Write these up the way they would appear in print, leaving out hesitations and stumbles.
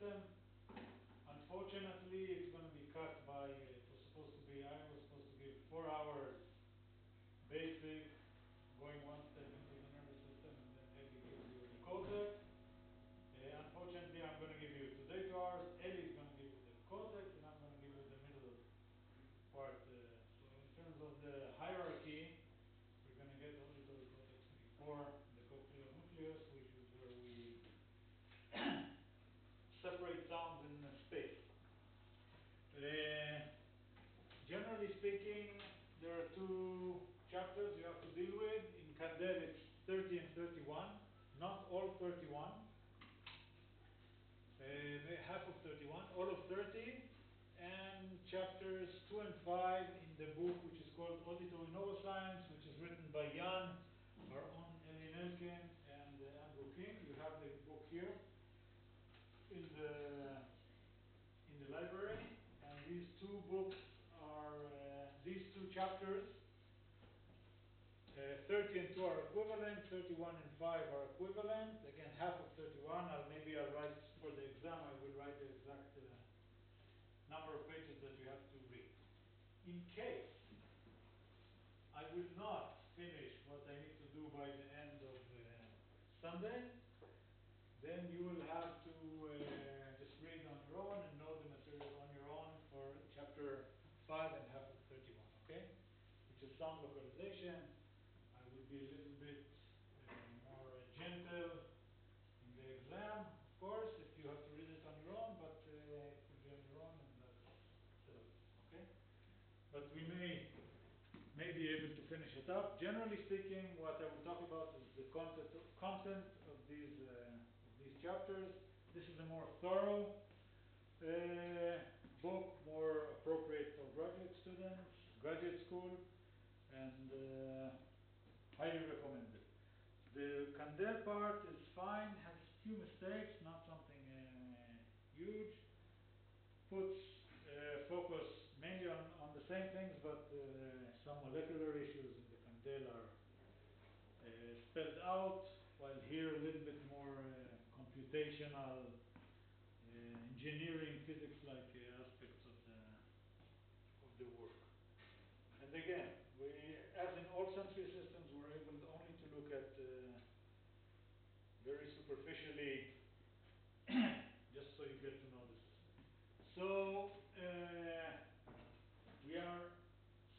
system. Unfortunately, it's going to be cut by, it was supposed to be, I was supposed to give 4 hours basic, going one step into the nervous system, and then Ellie gives you the cortex. Unfortunately, I'm going to give you today 2 hours, Ellie is going to give you the cortex, and I'm going to give you the middle part. So in terms of the hierarchy, we're going to get only to the cortex before the cochlear nucleus, which is where we separate sounds in space. Generally speaking, there are 2 chapters you have to deal with. In Kandel, it's 30 and 31, not all 31. Half of 31, all of 30, and chapters 2 and 5 in the book which is called Auditory Neuroscience, which is written by Jan, our own Ellie Nelken, and Andrew King. You have the book here in the library, and these 2 books are these 2 chapters. 30 and 2 are equivalent, 31 and 5 are equivalent. Again, half of 31, maybe I'll write for the exam, I will write the exact number of pages that you have to read. In case I will not finish what I need to do by the end of Sunday, then you will have to just read on your own and know the material on your own for chapter 5 and half of 31, okay? Which is sound localization. I will be a little bit more gentle in the exam, of course, if you have to read it on your own, but it will be on your own, and that's it, okay? But we may be able to finish it up. Generally speaking, what I will talk about is the content of these chapters. This is a more thorough book, more appropriate for graduate students, graduate school, and highly recommended. The Kandel part is fine, has a few mistakes, not something huge. Puts focus mainly on the same things, but some molecular issues in the Kandel are spelled out, while here a little bit more computational, engineering, physics-like aspects of the work. And again, as in all sensory systems, we're able only to look at very superficially, just so you get to know the system. So we are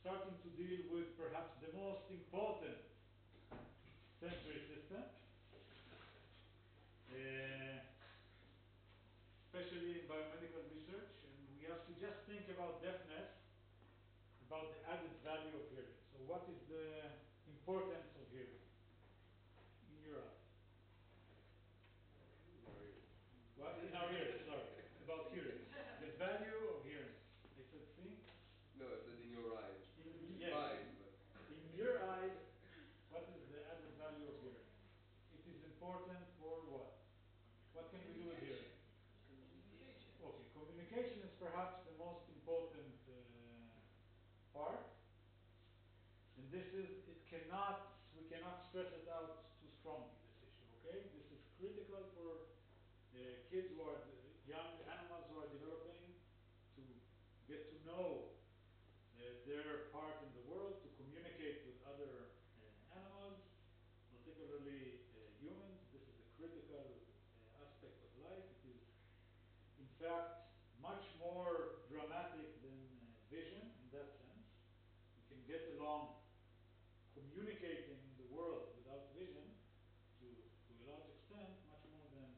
starting to deal with perhaps the most important sensory system, especially in biomedical research, and we have to just think about deafness, about the added value of hearing. So what is the importance of hearing in your eyes? What? In our ears, sorry. About hearing. The value of hearing. I said see? No, I said in your eyes. Yes. Fine, but In your eyes, what is the added value of hearing? It is important for what? What can we do with hearing? Okay, communication is perhaps the most important part, and we cannot stress it out too strongly, this issue, okay? This is critical for kids who are young animals who are developing to get to know their part in the world, to communicate with other animals, particularly humans. This is a critical aspect of life. It is, in fact, much more dramatic than vision in that sense. We can get along communicating in the world without vision to a large extent, much more than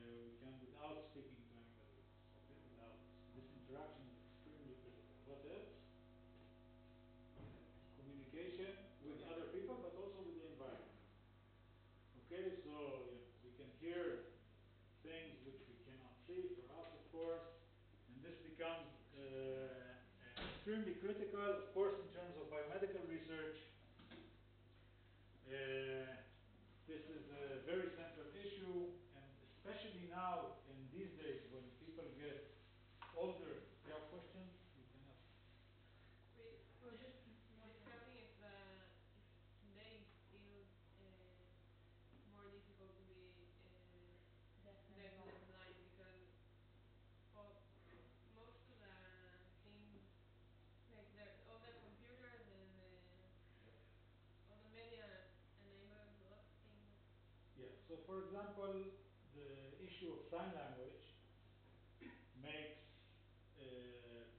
we can without speaking to anybody else. Okay? Without this interaction is extremely critical. What else? Communication with other people, but also with the environment. Okay, so we can hear things which we cannot see for us, of course, and this becomes extremely critical, of course, in terms of biomedical research. This is a very central issue, and especially now in these days when people get older. If you have questions, you can ask. We're just discussing if today is still more difficult to be deaf and blind, because So for example, the issue of sign language makes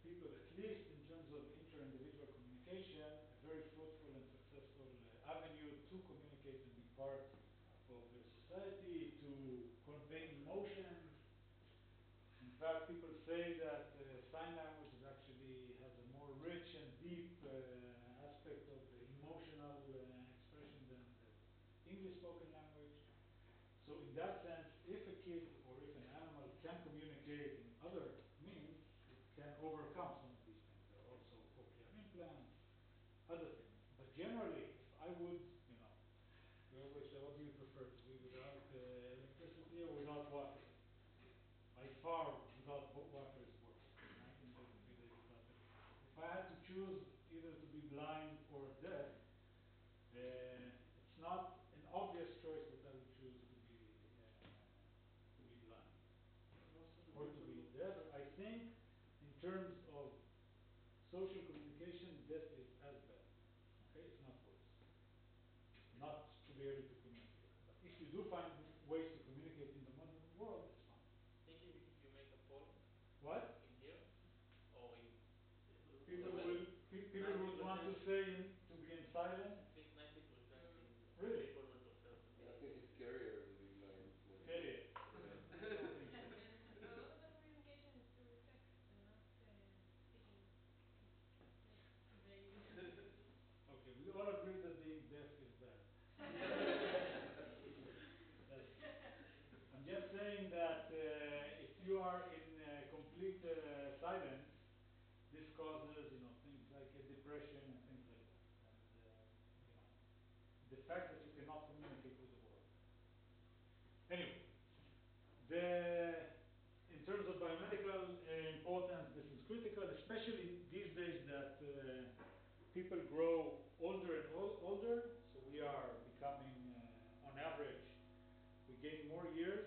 people, at least in terms of inter-individual communication, a very fruitful and successful avenue to communicate and be part of their society, to convey emotions. In fact, people say that sign language is actually has a more rich and deep aspect of emotional expression than the English spoken language. So in that sense, if a kid or if an animal can communicate in other means, it can overcome some of these things. There are also cochlear implants, other things. But generally, if I would, we always say, what do you prefer, to be without electricity or without water? By far, without water is worse. 19 days, 3 days without electricity. If I had to choose either to be blind or deaf, it's not an obvious choice that I would choose to be blind or to be deaf. I think in terms of social communication, deaf is as bad. Okay, it's not worse. Not to be able to communicate. But if you do find ways to communicate in the modern world, it's fine. Think if you make a poll What? in here or in People the will people would want to say to be in silence. I think 90% Really? people would prefer to be. I think it's scarier to be blind. Scary. Yeah. I don't think so. And a lot of the communication is through text and not speaking. It's very Okay, we all agree that being deaf is bad. That's, I'm just saying that if you are in complete silence, this causes, things like depression and things like that. And the fact that you cannot communicate with the world. Anyway, in terms of biomedical importance, this is critical, especially these days that people grow older and older. So we are becoming, on average, we gain more years.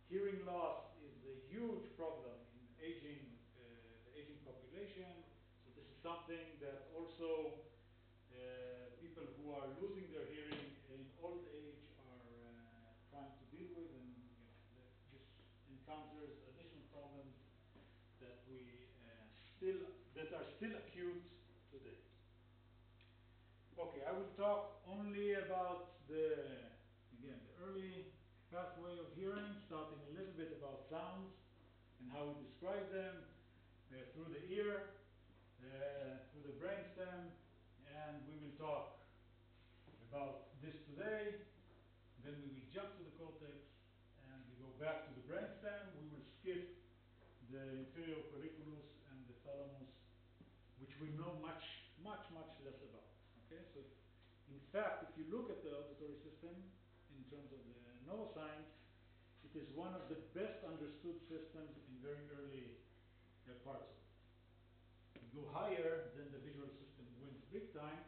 Hearing loss is a huge problem in the aging population. So this is something that also people who are losing their hearing in old age are trying to deal with, and this encounters additional problems that are still acute today. Okay, I will talk only about the early pathway of hearing, starting a little bit about sounds and how we describe them through the ear, through the brainstem, and we will talk about this today. Then we will jump to the cortex and we go back to the brainstem. We will skip the inferior colliculus and the thalamus, which we know much less about. Okay, so in fact, if you look at the auditory system in terms of the neuroscience, it is one of the best understood systems in very early parts of it. You go higher, then the visual system wins big time,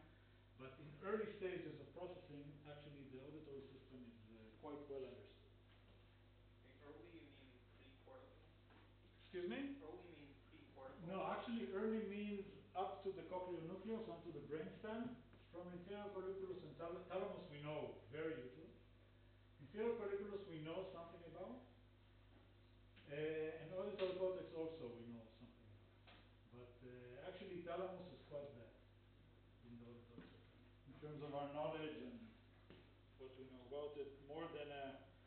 but in early stages of processing, actually the auditory system is quite well understood. Okay, early you mean pre-cortical? Excuse me? Early means pre-cortical? No, actually early means up to the cochlear nucleus, onto the brainstem. From inferior colliculus and thalamus we know very little. Inferior colliculus we know something about. And auditory cortex also we know something about. But actually thalamus is quite bad in the auditory system. In terms of our knowledge and what we know about it, more than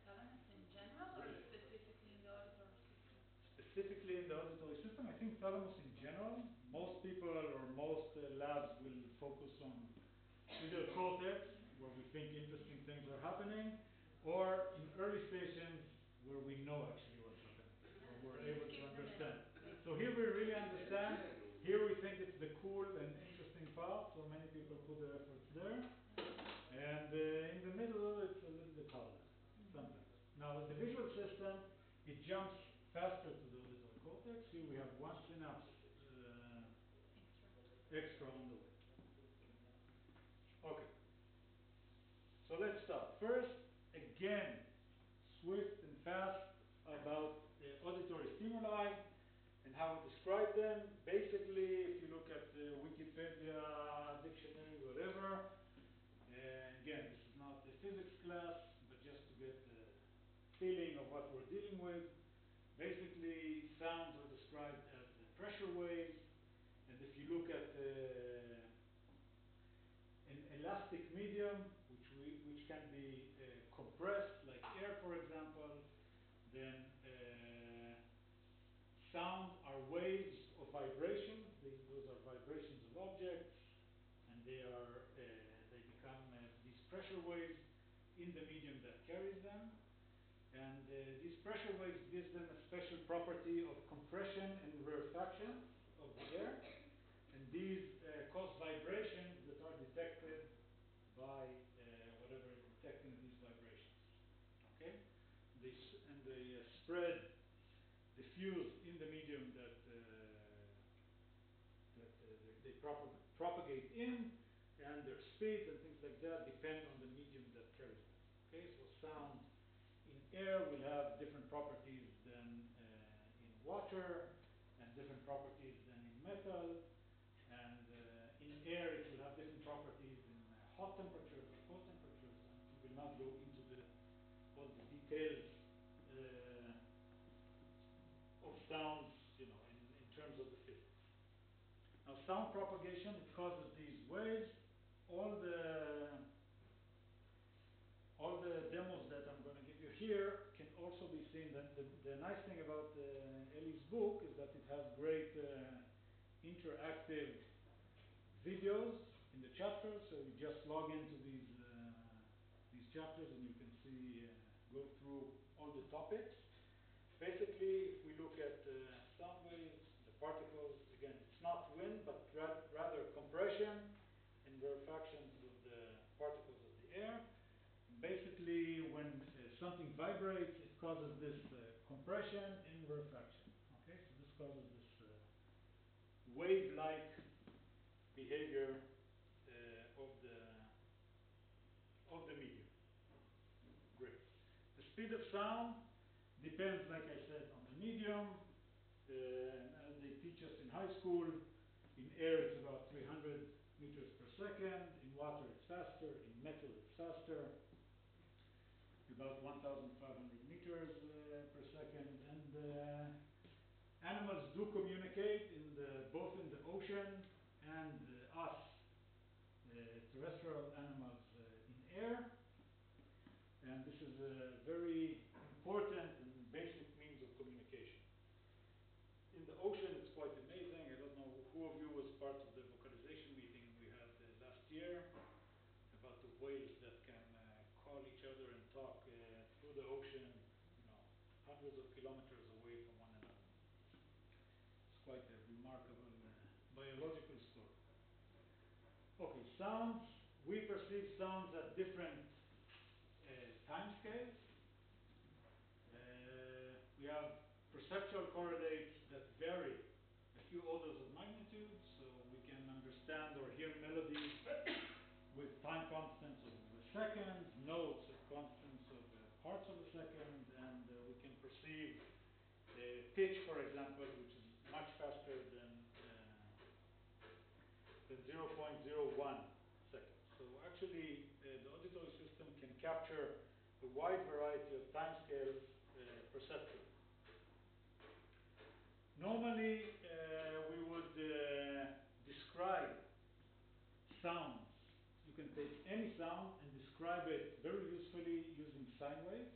Thalamus in general or specifically in the auditory system? specifically in the auditory system. I think thalamus in general. Most people or most labs will focus on either cortex, where we think interesting things are happening, or in early stations where we know actually what's happening, where we're able to understand. So here we really understand. Here we think it's the cool and interesting part, so many people put their efforts there. And in the middle, it's a little bit harder, sometimes. Now, the visual system, it jumps faster to the auditory cortex. Here we have one synapse extra on the way. Okay. So let's start. First, again, swift and fast about auditory stimuli and how we describe them. Basically, if you look at Wikipedia, dictionary, whatever, again, this is not a physics class, but just to get what we're dealing with. Basically, sounds are described as pressure waves, and if you look at an elastic medium, which can be compressed, like air, for example, then sound are waves of vibrations. Those are vibrations of objects, and they become these pressure waves in the medium that carries them. And these pressure waves gives them a special property of compression and rarefaction of the air, and these cause vibrations that are detected by whatever is detecting these vibrations. Okay, they spread, diffuse in the medium that they propagate in, and their speed and things like that depend on the medium that carries them. Okay, so sound in air will have different properties than in water, and different properties than in metal, and in air it will have different properties in hot temperatures, cold temperatures, and we will not go into all the details of sounds, in terms of the physics. Now, sound propagation, it causes these waves. All the demos that I'm going to give you here can also be seen. The nice thing about Eli's book is that it has great interactive videos in the chapters. So you just log into these chapters and you can see, go through all the topics. Basically, if we look at sound waves, the particles, again, it's not wind, but rather compression and rarefactions of the particles of the air. Basically, when something vibrates, it causes this compression and rarefaction. Okay, so this causes this wave-like behavior of the medium. Great. The speed of sound depends, like I said, on the medium. As they teach us in high school, in air it's about 300 meters per second. In water it's faster. In metal it's faster. About 1,500 meters per second. And animals do communicate both in the ocean and us, terrestrial animals, in air. And this is a very important and basic means of communication. In the ocean, it's quite amazing. I don't know who of you was part of the vocalization meeting we had last year about the whales that can call each other and talk through the ocean, hundreds of kilometers away from one another. It's quite a remarkable biological story. Okay, sounds. We perceive sounds at different time scales. We have perceptual correlates that vary a few orders of magnitude, so we can understand or hear melodies with time constants of seconds, notes at constants of parts of a second, and we can perceive pitch, for example, which is much faster than 0.01 seconds. So actually, the auditory system can capture a wide variety of timescales perceptually. Normally, we would describe sounds. You can take any sound and describe it very usefully using sine waves,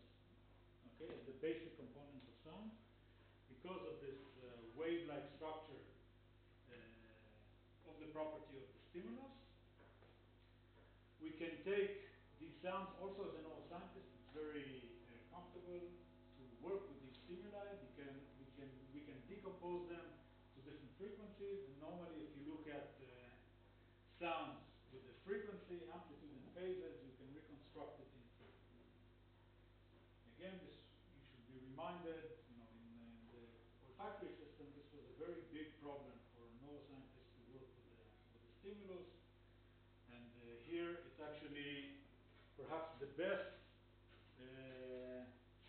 okay, as the basic component of sound. Because of this wave-like structure of the property of the stimulus, we can take these sounds also as a neuroscientist. It's very comfortable to work with these stimuli. We can decompose them to different frequencies. And normally, if you look at sounds with the frequency, amplitude, and phases, you can reconstruct it in 3D. Again, you should be reminded, in the olfactory system, this was a very big problem for neuroscientists to work with the stimulus. And here, it's actually perhaps the best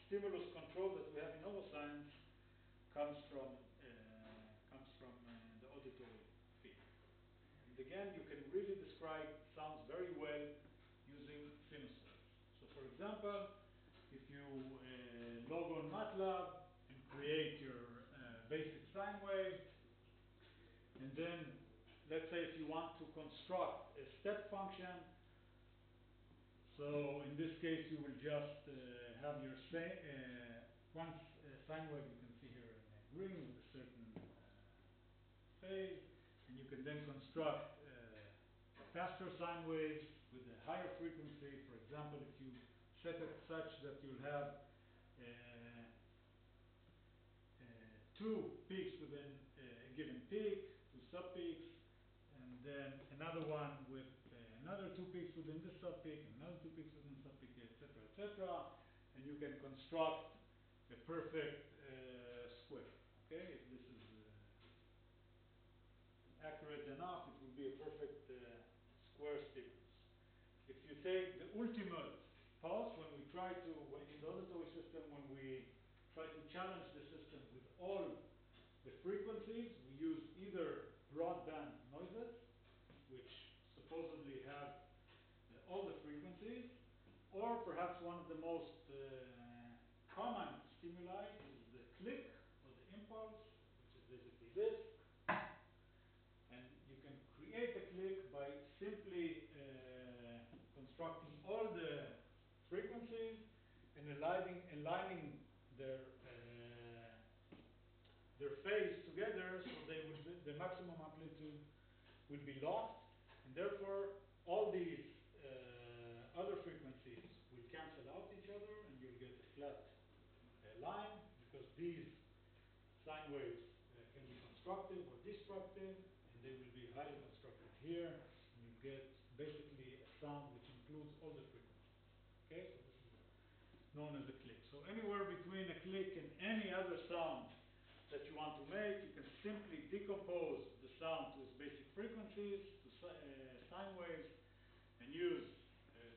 stimulus control that we have in neuroscience comes from the auditory field. And again, you can really describe sounds very well using sinusoids. So for example, if you log on MATLAB and create your basic sine wave. And then, let's say if you want to construct a step function, so in this case you will just have your one sine wave you can see here in green with a certain phase, and you can then construct faster sine waves with a higher frequency. For example, if you set it such that you'll have two peaks within a given peak, two subpeaks, and then another one with another two peaks within this subpeak, and another two peaks within subpeak, etc., and you can construct a perfect square. Okay, if this is accurate enough, it will be a perfect square stimulus. If you take the ultimate pulse, when we try to, in the auditory system, when we try to challenge the system with all the frequencies, we use either broadband noises, which supposedly have all the frequencies, or perhaps one of the most common stimuli is the click or the impulse, which is basically this. And you can create a click by simply constructing all the frequencies and aligning their phase together, so they would be, the maximum amplitude will be locked, and therefore all these other frequencies will cancel out each other, and you'll get a flat line, because these sine waves can be constructive or destructive, and they will be highly constructive here, and you get basically a sound which includes all the frequencies. Okay, so this is known as a click. So anywhere between a click and any other sound that you want to make, you can simply decompose the sound to its basic frequencies, to sine waves, and use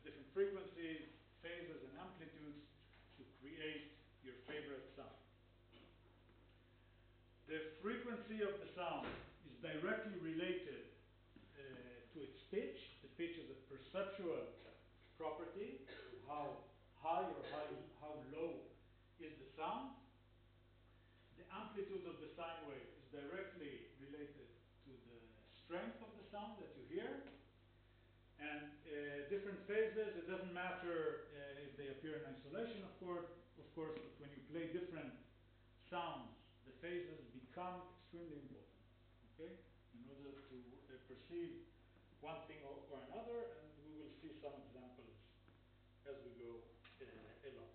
different frequencies, phases, and amplitudes to create your favorite sound. The frequency of the sound is directly related to its pitch. The pitch is a perceptual property of how high or how low is the sound. The amplitude of the sine wave is directly related to the strength of the sound that you hear. And different phases, it doesn't matter if they appear in isolation, of course, but when you play different sounds, the phases become extremely important, okay, in order to perceive one thing or another, and we will see some examples as we go along.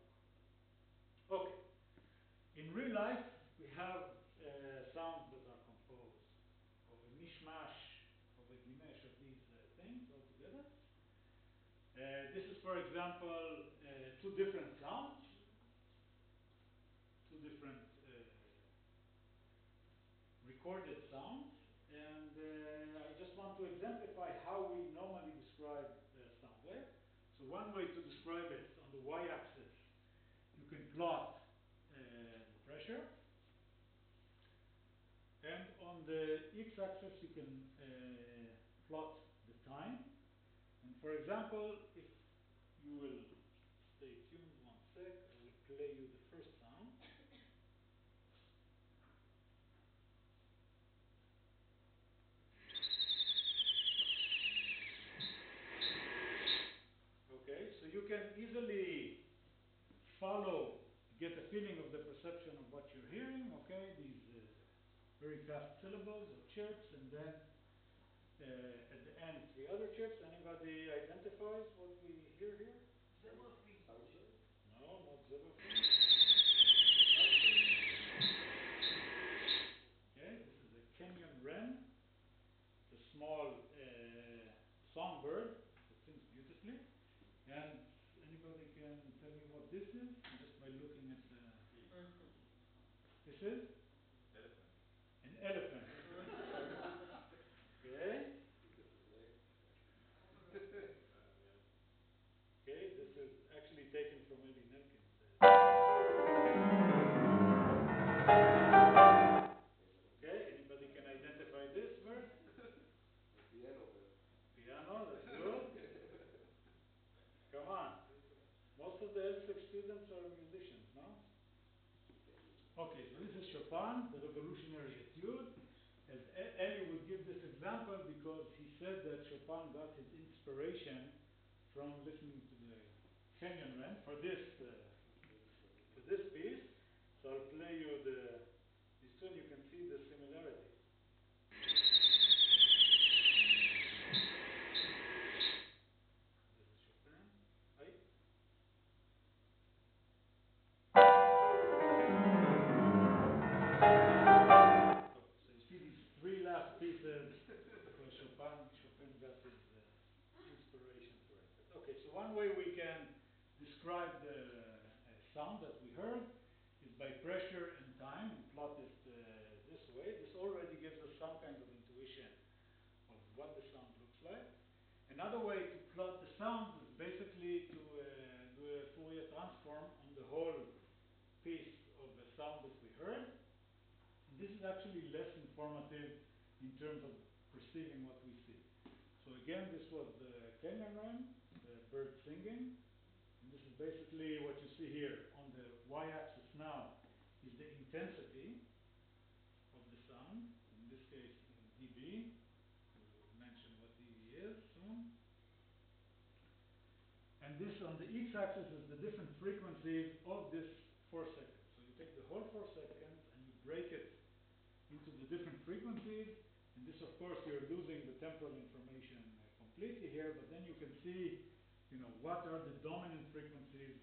Okay. In real life, we have sounds that are composed of a mishmash, of a gimesh of these things all together. This is, for example, two different sounds, two different recorded sounds, and I just want to exemplify how we normally describe sound wave. So one way to describe it, on the y-axis, you can plot the pressure, and on the x-axis you can plot the time. And for example, if you will stay tuned one sec, I will play you the first sound. Okay, so you can easily get a feeling of the perception of what you're hearing. Okay, these very fast syllables or chirps, and then at the end, three other chirps. Anybody identifies what we hear here? Zebraphone. No, not zebraphone. Okay, this is a Kenyan wren. It's a small songbird that sings beautifully. And anybody can tell me what this is just by looking at the. This is? Elephant. An elephant. Okay. Because his name. Okay, this is actually taken from Eddie Nelkins. Okay, anybody can identify this word? The piano man. Piano, that's good. Come on. Most of the LSEC students are musicians, no? Okay, so this is Chopin, the Revolutionary Etude. As Eli would give this example because he said that Chopin got his inspiration from listening to the Kenyon Man for this piece. So I'll play you this tune. You can see the similarity. This is Chopin. Right? So you see these three last pieces because Chopin got his inspiration for it. Okay, so one way we can describe the sound that we heard is by pressure and time. We plot it this way. This already gives us some kind of intuition of what the sound looks like. Another way to plot the sound is basically to do a Fourier transform on the whole piece of the sound that we heard. And this is actually less informative in terms of perceiving what we see. So again, this was the Kenyan wren, the bird singing. And this is basically what you see here. On the y-axis now is the intensity of the sound, in this case in dB. We'll mention what dB is soon. And this on the x-axis is the different frequencies of this 4 seconds. So you take the whole 4 seconds and you break it into the different frequencies. And this, of course, you're losing the temporal information completely here, but then you can see, what are the dominant frequencies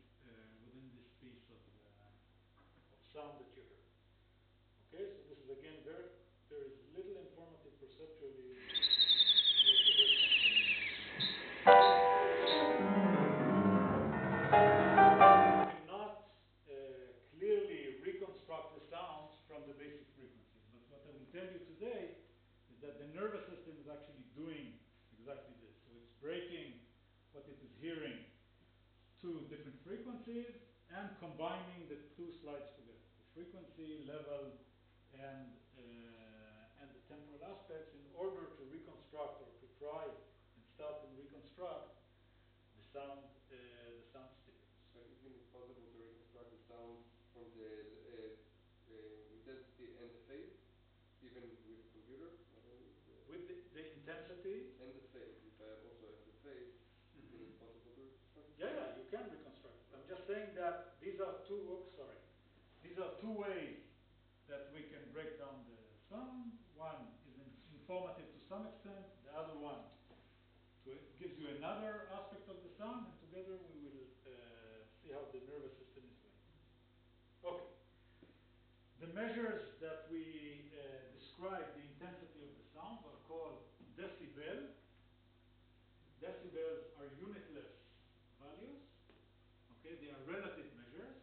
within this piece of sound that you heard. Okay, so this is again there is little informative perceptually what you heard. You cannot clearly reconstruct the sounds from the basic frequencies, but what I will tell you today is that the nervous system is actually doing exactly this. So it's breaking what it is hearing to different frequencies and combining the two slides together, the frequency, level, and the temporal aspects in order to reconstruct or to try and start and reconstruct the sound stimulus. But isn't it possible to reconstruct the sound from the intensity and the phase, even with a computer? Not only with the intensity and the phase. If I also have the phase, isn't it possible to reconstruct it? Yeah, you can reconstruct it. I'm just saying that these are two ways that we can break down the sound. One is informative to some extent. The other one gives you another aspect of the sound, and together we will see how the nervous system is doing. Okay. The measures that we describe the intensity of the sound are called decibel. Decibels are unitless values. Okay, they are relative measures.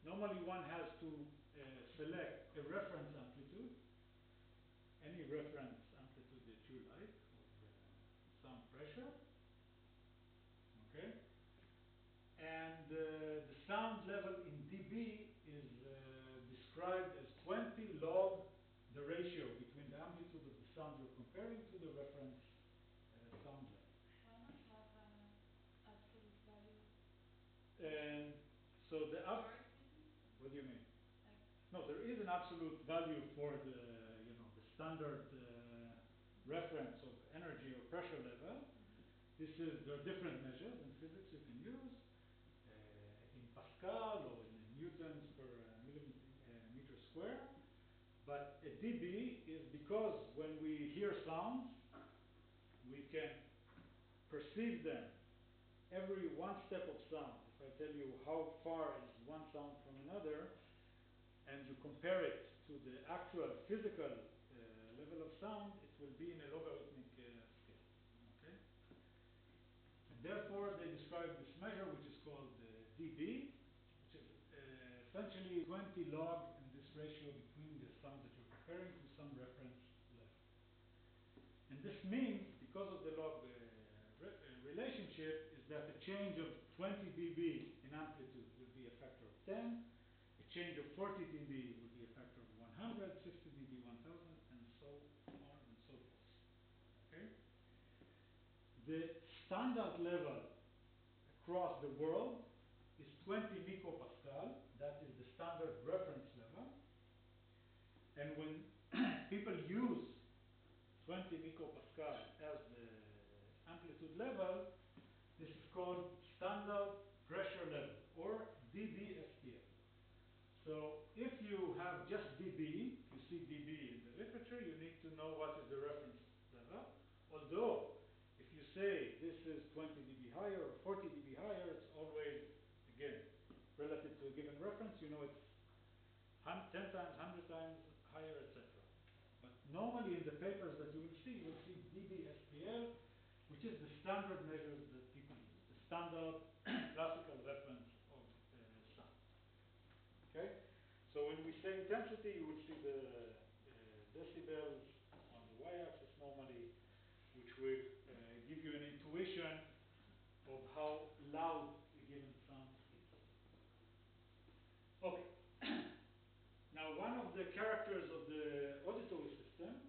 Normally one has to select a reference amplitude, any reference amplitude that you like, of sound pressure. Okay? And the sound level in dB is described as 20 log the ratio between the amplitude of the sound you're comparing to the reference sound level. Why not have absolute value? And so what do you mean? No, there is an absolute value for the standard reference of energy or pressure level. There are different measures in physics you can use in Pascal or in newtons per meter square. But a dB is because when we hear sounds, we can perceive them every one step of sound. If I tell you how far is one sound from another, and you compare it to the actual physical level of sound, it will be in a logarithmic scale. Okay? And therefore, they describe this measure, which is called dB, which is essentially 20 log in this ratio between the sounds that you're comparing to some reference level. And this means, because of the log relationship, is that a change of 20 dB in amplitude will be a factor of 10. A change of 40 dB will be a factor of 100, 60 dB 1000, and so on and so forth. Okay? The standard level across the world is 20 micropascal. That is the standard reference And when people use 20 micropascal as the amplitude level, this is called standard pressure level, or dBSPL. So if you have just dB, you see dB in the literature, you need to know what is the reference level. Although, if you say this is 20 dB higher or 40 dB higher, it's always, again, relative to a given reference, you know it's 10 times, 100 times higher, etc. But normally in the papers that you will see dBSPL, which is the standard measures that people use, the standard classical reference of sound. Okay? So when we say intensity, you will see the decibels on the y-axis normally, which will give you an intuition of how loud a given sound is. Okay. Now, one of the characters of the auditory system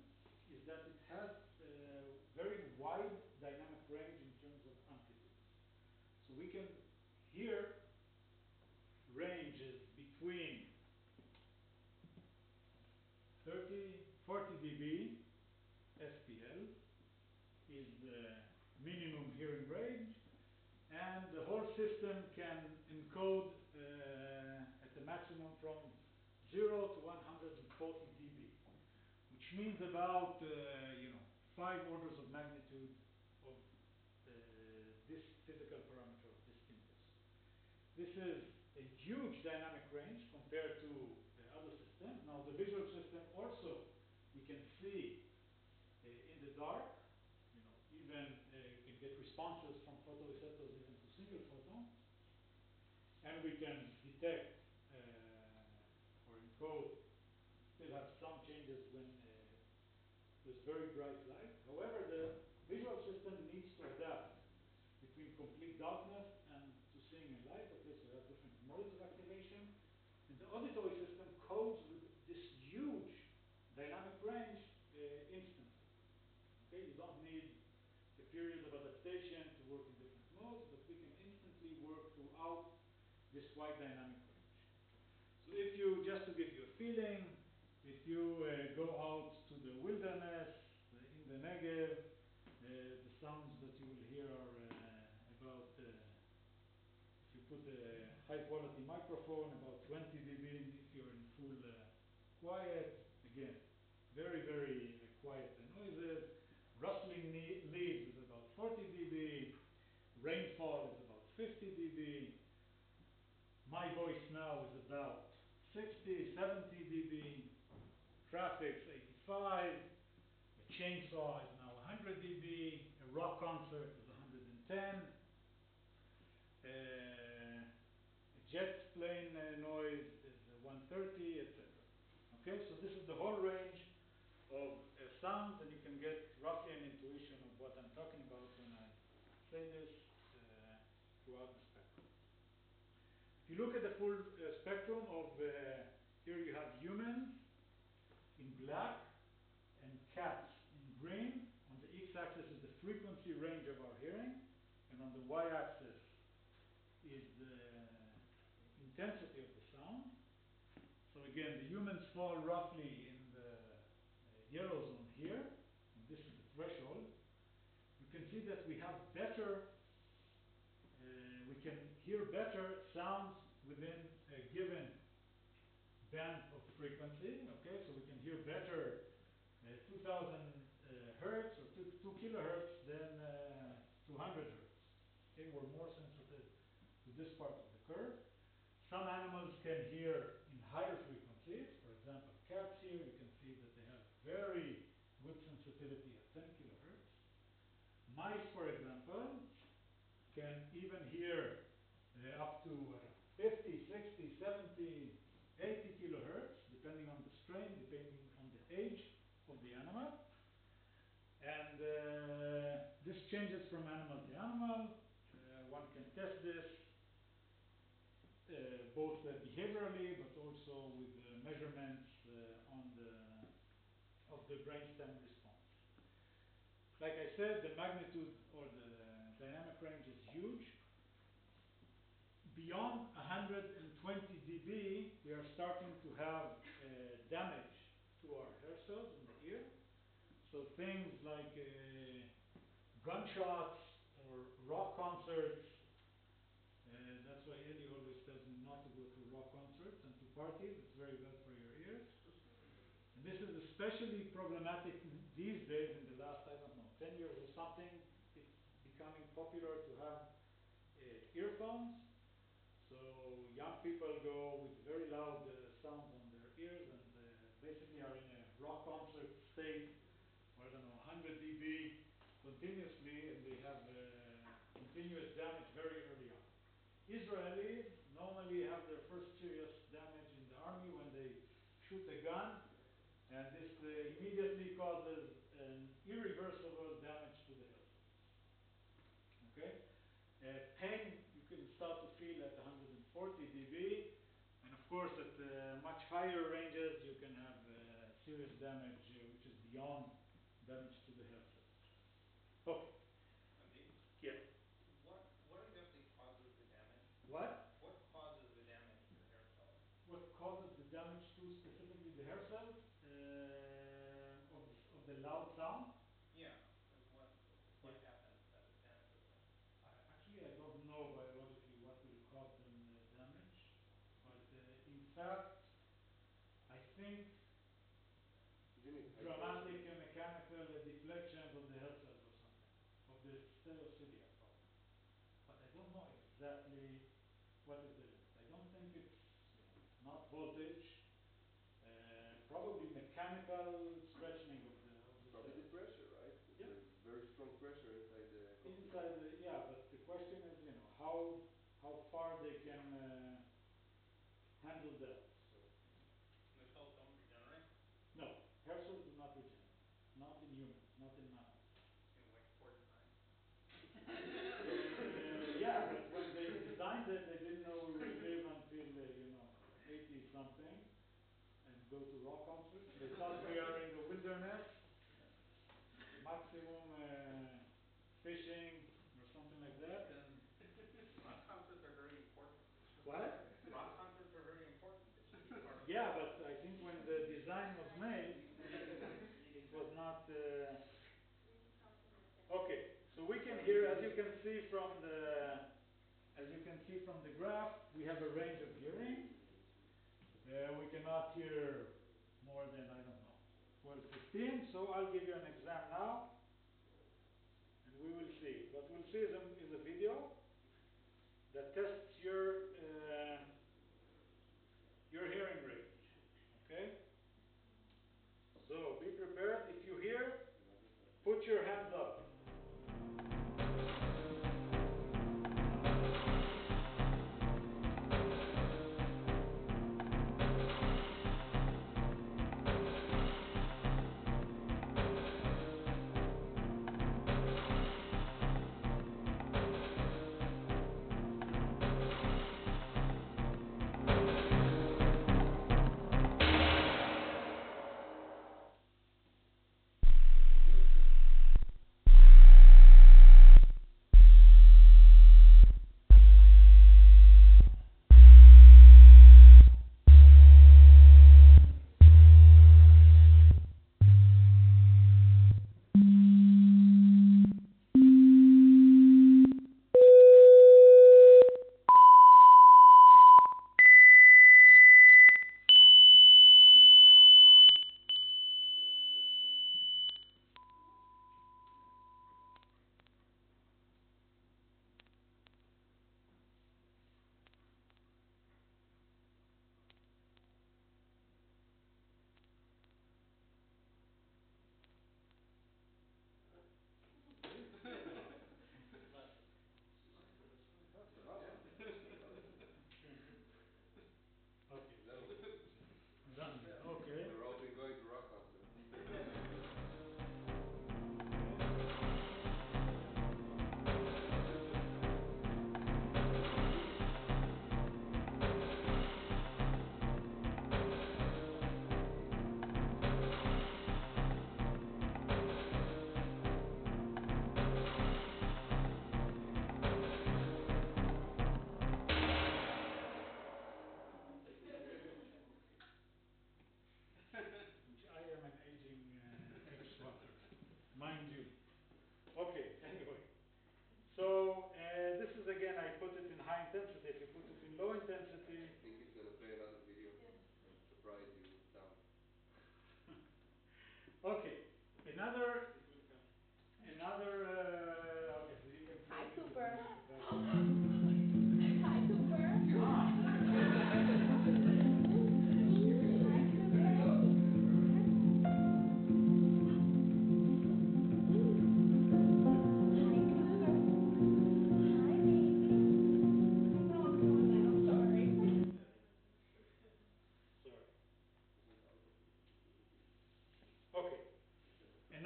is that it has a very wide dynamic range in terms of amplitude. So we can hear ranges between 40 dB SPL is the minimum hearing range, and the whole system can encode at the maximum from 0 to 140 dB, which means about 5 orders of magnitude of this physical parameter of this impulse. This is a huge dynamic range compared to other systems. Now the visual system also, we can see in the dark, even you can get responses from photoreceptors even to single photon, and we can detect or encode, still have some changes when there's very bright light. However, the visual system needs to adapt between complete darkness and to seeing in light. Okay, so we have different modes of activation. And the auditory system codes with this huge dynamic range instantly. Okay, you don't need a period of adaptation to work in different modes, but we can instantly work throughout this wide dynamic range. So if you, just to give you a feeling, if you go out to the wilderness in the Negev, the sounds that you will hear are about, if you put a high quality microphone, about 20 dB. If you're in full quiet, again, very, very quiet noises. Rustling leaves is about 40 dB. Rainfall is about 50 dB. My voice now is about 60, 70 dB. Traffic's 85. A chainsaw is now 100 dB. A rock concert is 110. A jet plane noise is 130, etc. Okay, so this is the whole range of sounds, and you can get roughly an intuition of what I'm talking about when I say this throughout the spectrum. If you look at the full spectrum of, here you have humans in black and cats in green. On the x-axis is the frequency range of our hearing, and on the y-axis is the intensity of the sound. So again, the humans fall roughly in the yellow zone here, and this is the threshold. You can see that we have better, we can hear better sounds within a given band of frequency. Okay, so we can hear better 2000 hertz or 2 kilohertz than 200 hertz. Okay, we're more sensitive to this part of the curve. Some animals can hear in higher frequencies. For example, cats here, you can see that they have very good sensitivity at 10 kilohertz. Mice, for example, can even hear up to 50, 60, 70, 80 kilohertz, depending on the strain, depending on the age of the animal. And this changes from animal to animal. One can test this both behaviorally, but also with measurements of the brainstem response. Like I said, the magnitude or the dynamic range is huge. Beyond 120 dB, we are starting to have damage to to our hair cells in the ear. So things like gunshots or rock concerts. That's why Eli always tells me not to go to rock concerts and to parties. It's very bad for your ears. And this is especially problematic these days in the last, I don't know, 10 years or something. It's becoming popular to have earphones. So young people go with very loud sounds on their ears and basically are in a rock concert state, or I don't know, 100 dB continuously, and they have continuous damage very early on. Israelis normally have their first serious damage in the army when they shoot a gun, and this immediately causes an irreversible damage to the health. Okay? Pain you can start to feel at 140 dB, and of course at much higher ranges you can have serious damage which is beyond damage to the hair cells. Okay. Andy, Yeah. what exactly causes the damage? What? What causes the damage to the hair cells? What causes the damage to specifically the hair cells of the loud sound? Yeah, and what Yeah. happens that damages them? Actually, I don't know biologically what will cause them damage, but in fact, I think You need dramatic and mechanical deflections of the hair cells or something, of the stereocilia probably. But I don't know exactly what is the limit. I don't think it's not voltage, probably mechanical stretching of the probably the cells. pressure, right? Yeah. There's very strong pressure inside the cockpit. Inside the, yeah, but the question is, how far they can handle that. So And the cells don't regenerate no, hair cells do not regenerate, not in humans, not in mammals. in like 49. Yeah, but when they designed it, they didn't know we would live until 80 something and go to rock concerts. They thought we are in the wilderness, maximum fishing or something like that, and Rock concerts are very important. what? Rock concerts are very important. They should be part of the Yeah, but I think when the design was made, it was not. Okay, so we can hear, as you can see from the graph, we have a range of hearing. We cannot hear more than, I don't know, 12, 15. So I'll give you an exam now, and we will see. What we'll see is a video that tests your hearing range. Okay? So be prepared. If you hear, put your hands up.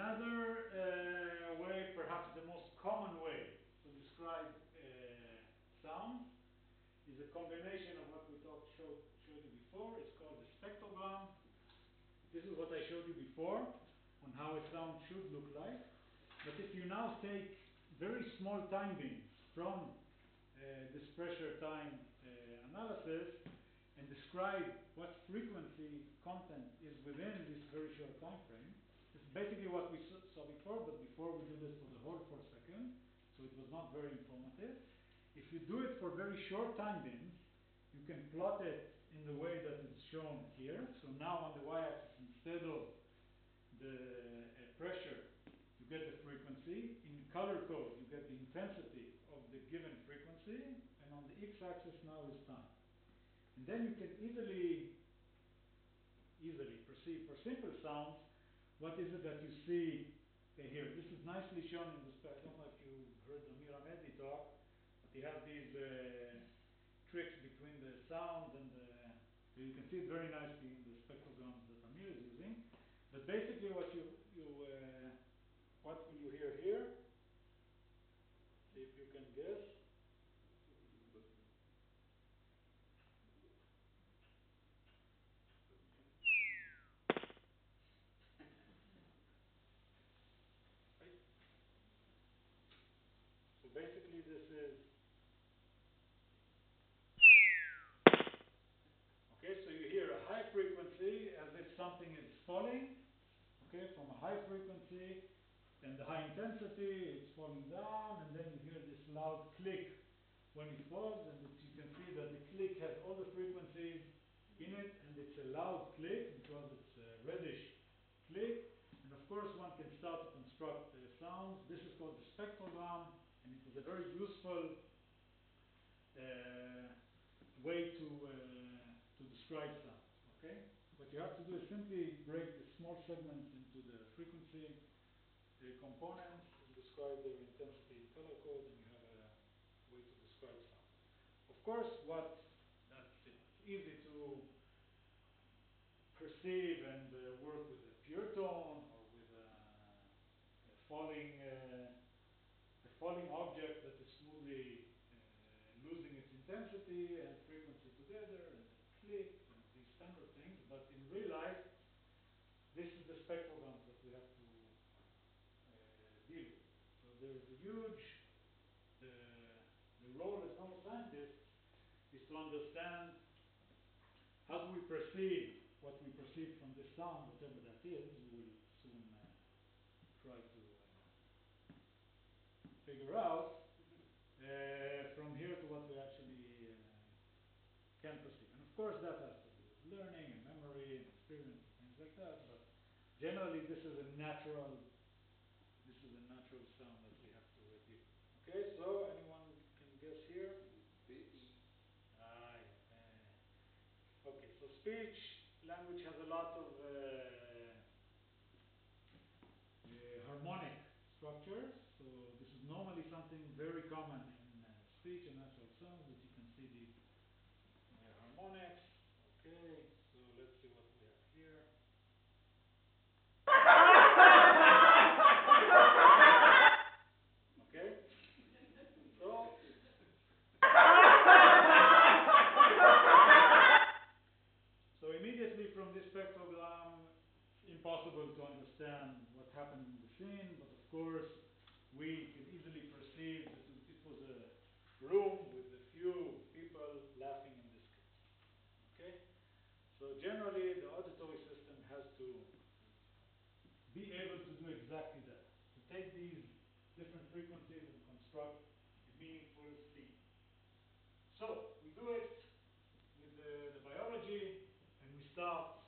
Another way, perhaps the most common way to describe sound, is a combination of what we showed you before. It's called the spectrogram. This is what I showed you before on how a sound should look like. But if you now take very small time beams from this pressure time analysis and describe what frequency content is within this very short time frame, this is basically what we saw before, but before we did it for the hold for a second, so it was not very informative. If you do it for very short time beams, you can plot it in the way that it's shown here. So now on the y-axis, instead of the pressure, you get the frequency. In color code, you get the intensity of the given frequency. And on the x-axis now is time. And then you can easily perceive for simple sounds, what is it that you see here. This is nicely shown in the spec. I don't know if you heard Amir Ahmedi talk, but he has these tricks between the sound and the, you can see it very nicely in the spectrograms that Amir is using. But basically what what will you hear here? See if you can guess. So basically this is, okay, so you hear a high frequency as if something is falling, okay, from a high frequency, then the high intensity, it's falling down, and then you hear this loud click when it falls, and you can see that the click has all the frequencies in it, and it's a loud click because it's a reddish click. And of course, one can start to construct sounds. This is called the spectrogram, and it is a very useful way to describe sounds. Okay, what you have to do is simply break the small segments into the frequency components and describe their intensity in color code, and you have a way to describe sound. Of course, it's easy to perceive and work with a pure tone or with a falling object that is smoothly losing its intensity and frequency together, and a click, and these standard things. But in real life, this is the spectrograms that we have to deal with. So there is a huge, the role as normal scientists is to understand how do we perceive what we perceive from this sound, whatever that is. We will soon try to figure out from here to what we actually can perceive. And of course that has to do with learning and memory and experience and things like that, but generally this is a natural sound that we have to deal with. Okay, so anyone can guess here? Speech. Okay, so speech language has a lot of harmonic structures. So this is normally something very common in speech and natural sounds, that you can see these harmonics. Okay, so let's see what we have here. Okay, so immediately from this spectrogram, impossible to understand what happened in the scene, but of course we can easily perceive that it was a room with a few people laughing in this case. Okay? So generally the auditory system has to be able to do exactly that. To take these different frequencies and construct a meaningful scene. So we do it with the biology, and we start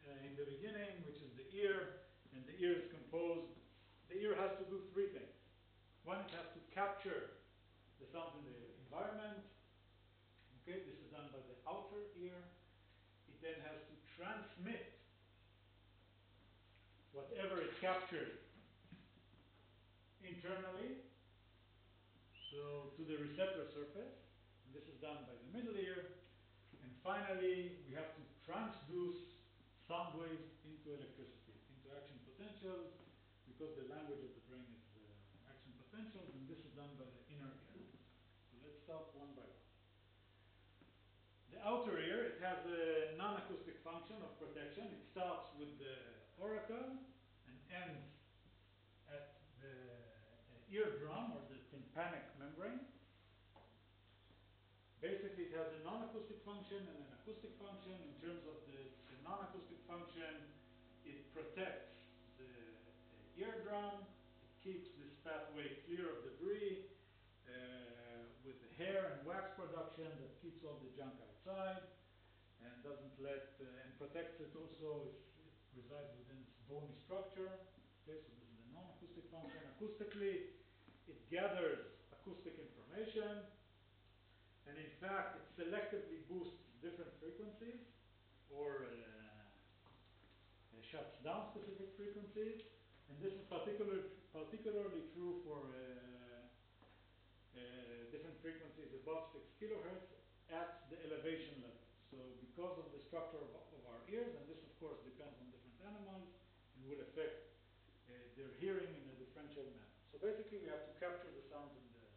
in the beginning, which is the ear, and the ear is composed. The ear has to do three things. One, it has to capture the sound in the environment. Okay, this is done by the outer ear. It then has to transmit whatever it captured internally, so to the receptor surface. And this is done by the middle ear. And finally, we have to transduce sound waves into electricity, into action potentials, because the language of the brain is action potentials, and this is done by the inner ear. So let's start one by one. The outer ear, it has a non-acoustic function of protection. It starts with the auricle and ends at the eardrum or the tympanic membrane. Basically, it has a non-acoustic function and an acoustic function. In terms of the non-acoustic function, it protects the eardrum. It keeps this pathway clear of debris with the hair and wax production that keeps all the junk outside and doesn't let and protects it also. It resides within its bony structure. Okay, so this is the non-acoustic function. Acoustically, it gathers acoustic information. And in fact, it selectively boosts different frequencies or shuts down specific frequencies. And this is particularly true for different frequencies above 6 kilohertz at the elevation level. So because of the structure of our ears, and this of course depends on different animals, it will affect their hearing in a differential manner. So basically we have to capture the sounds in the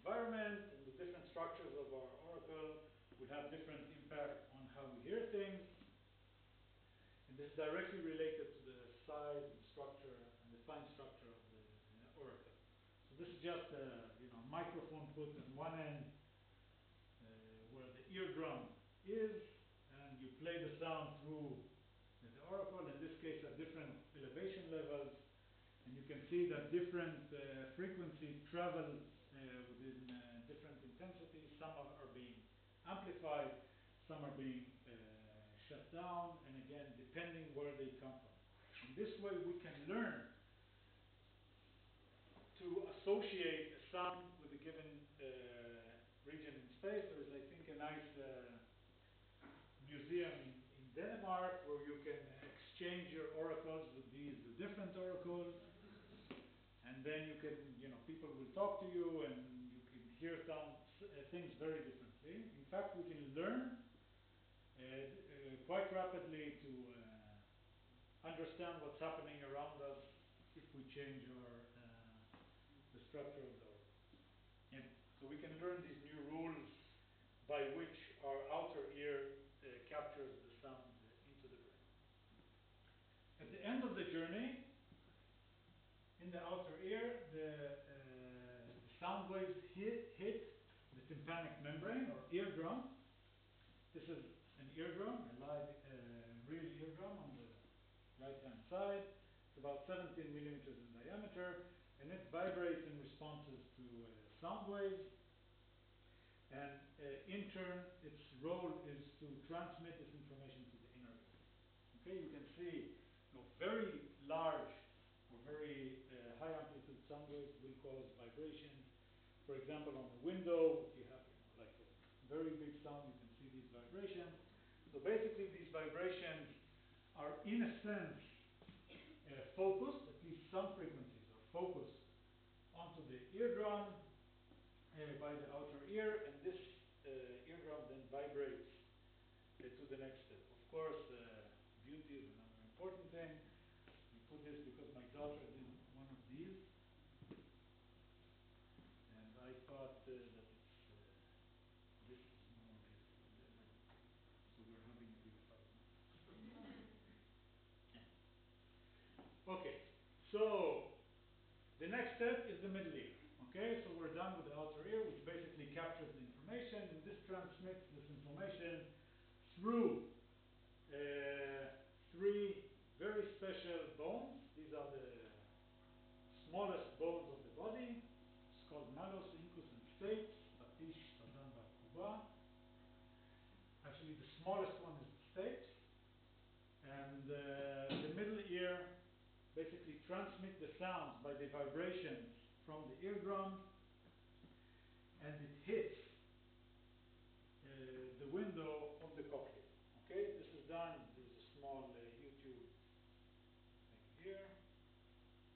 environment, and the different structures of our auricle will have different impact on how we hear things. And this is directly related to the size and structure and the fine structure of the auricle. So this is just a microphone put on one end where the eardrum is, and you play the sound through the auricle, in this case at different elevation levels. And you can see that different frequencies travel within different intensities. Some are being amplified, some are being shut down, and again, depending where they come from. In this way, we can learn to associate a sound with a given region in space. There is, I think, a nice museum in Denmark where you can exchange your oracles with these different oracles. And then you can, people will talk to you and you can hear things very differently. In fact, we can learn quite rapidly to understand what's happening around us if we change the structure of the oracle. And so we can learn these new rules by which our outer ear captures the sound into the brain. At the end of the journey, in the outer ear, the sound waves hit the tympanic membrane or eardrum. This is an eardrum, a live real eardrum on the right-hand side. It's about 17 millimeters in diameter, and it vibrates in responses to sound waves. And in turn, its role is to transmit this information to the inner ear. Okay, you can see very large or very high amplitude sound waves will cause vibrations. For example, on the window, if you have like a very big sound, you can see these vibrations. So basically, these vibrations are in a sense focused, at least some frequencies are focused onto the eardrum by the outer ear, and this eardrum then vibrates to the next step. Of course, beauty is another important thing. We put this because my daughter did one of these, and I thought that this is more beautiful than the other. So we're having a big fight now. Okay, so the next step is the middle ear. Okay, so we're done with the outer ear, which basically captures the information, and this transmits this information through three very special bones. These are the smallest bones of the body. It's called malleus, incus, and stapes. Patish, Sadan, Kuba. Actually, the smallest one is the stapes. And the middle ear basically transmits the sounds by the vibrations from the eardrum, and it hits the window of the cochlea. Okay, this is done. There's a small YouTube thing here,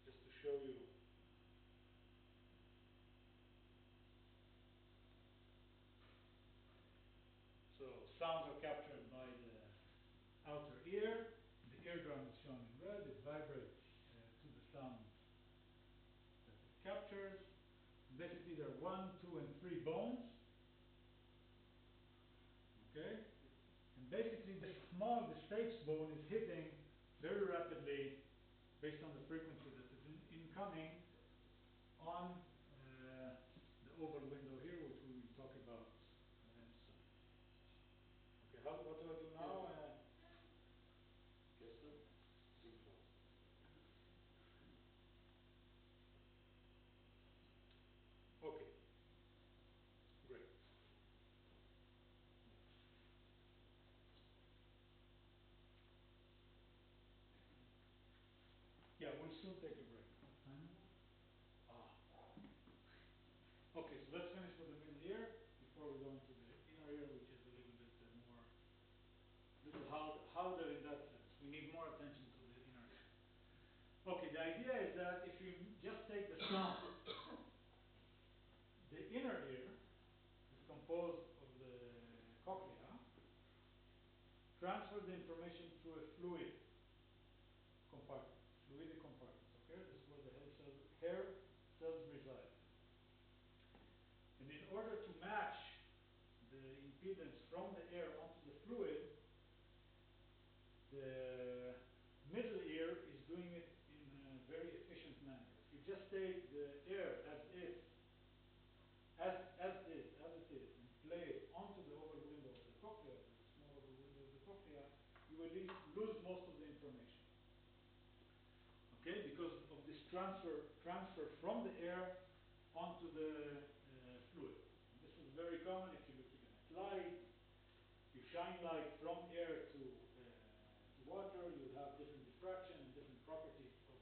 just to show you. So sounds are captured by the outer ear. The eardrum is shown in red. It vibrates to the sound structures. Basically, there are 1, 2, and 3 bones. Okay? And basically, this stapes bone is hitting very rapidly based on the frequency that is incoming on the oval window here, which we will talk about soon. Okay, what do I do now? Gestern, Siegfried. Okay, great. Yeah, we'll soon take a break. What time is it? Ah. Okay, so let's finish with the middle ear before we go into the inner ear, which is a little harder in that sense. We need more attention to the inner ear. Okay, the idea is that if you just take the sound, the inner ear is composed of the cochlea, transfer the information through a fluid compartment, fluidic compartment. Okay, this is where the hair cells reside. And in order to match the impedance from the air onto the fluid, the middle ear is doing it in a very efficient manner. If you just take the air as it is, and play it onto the oval window of the cochlea, the small oval window of the cochlea, you will lose most of the information. Okay, because of this transfer from the air onto the fluid. And this is very common if you're looking at light. You shine light from air to water, you have different diffraction and different properties of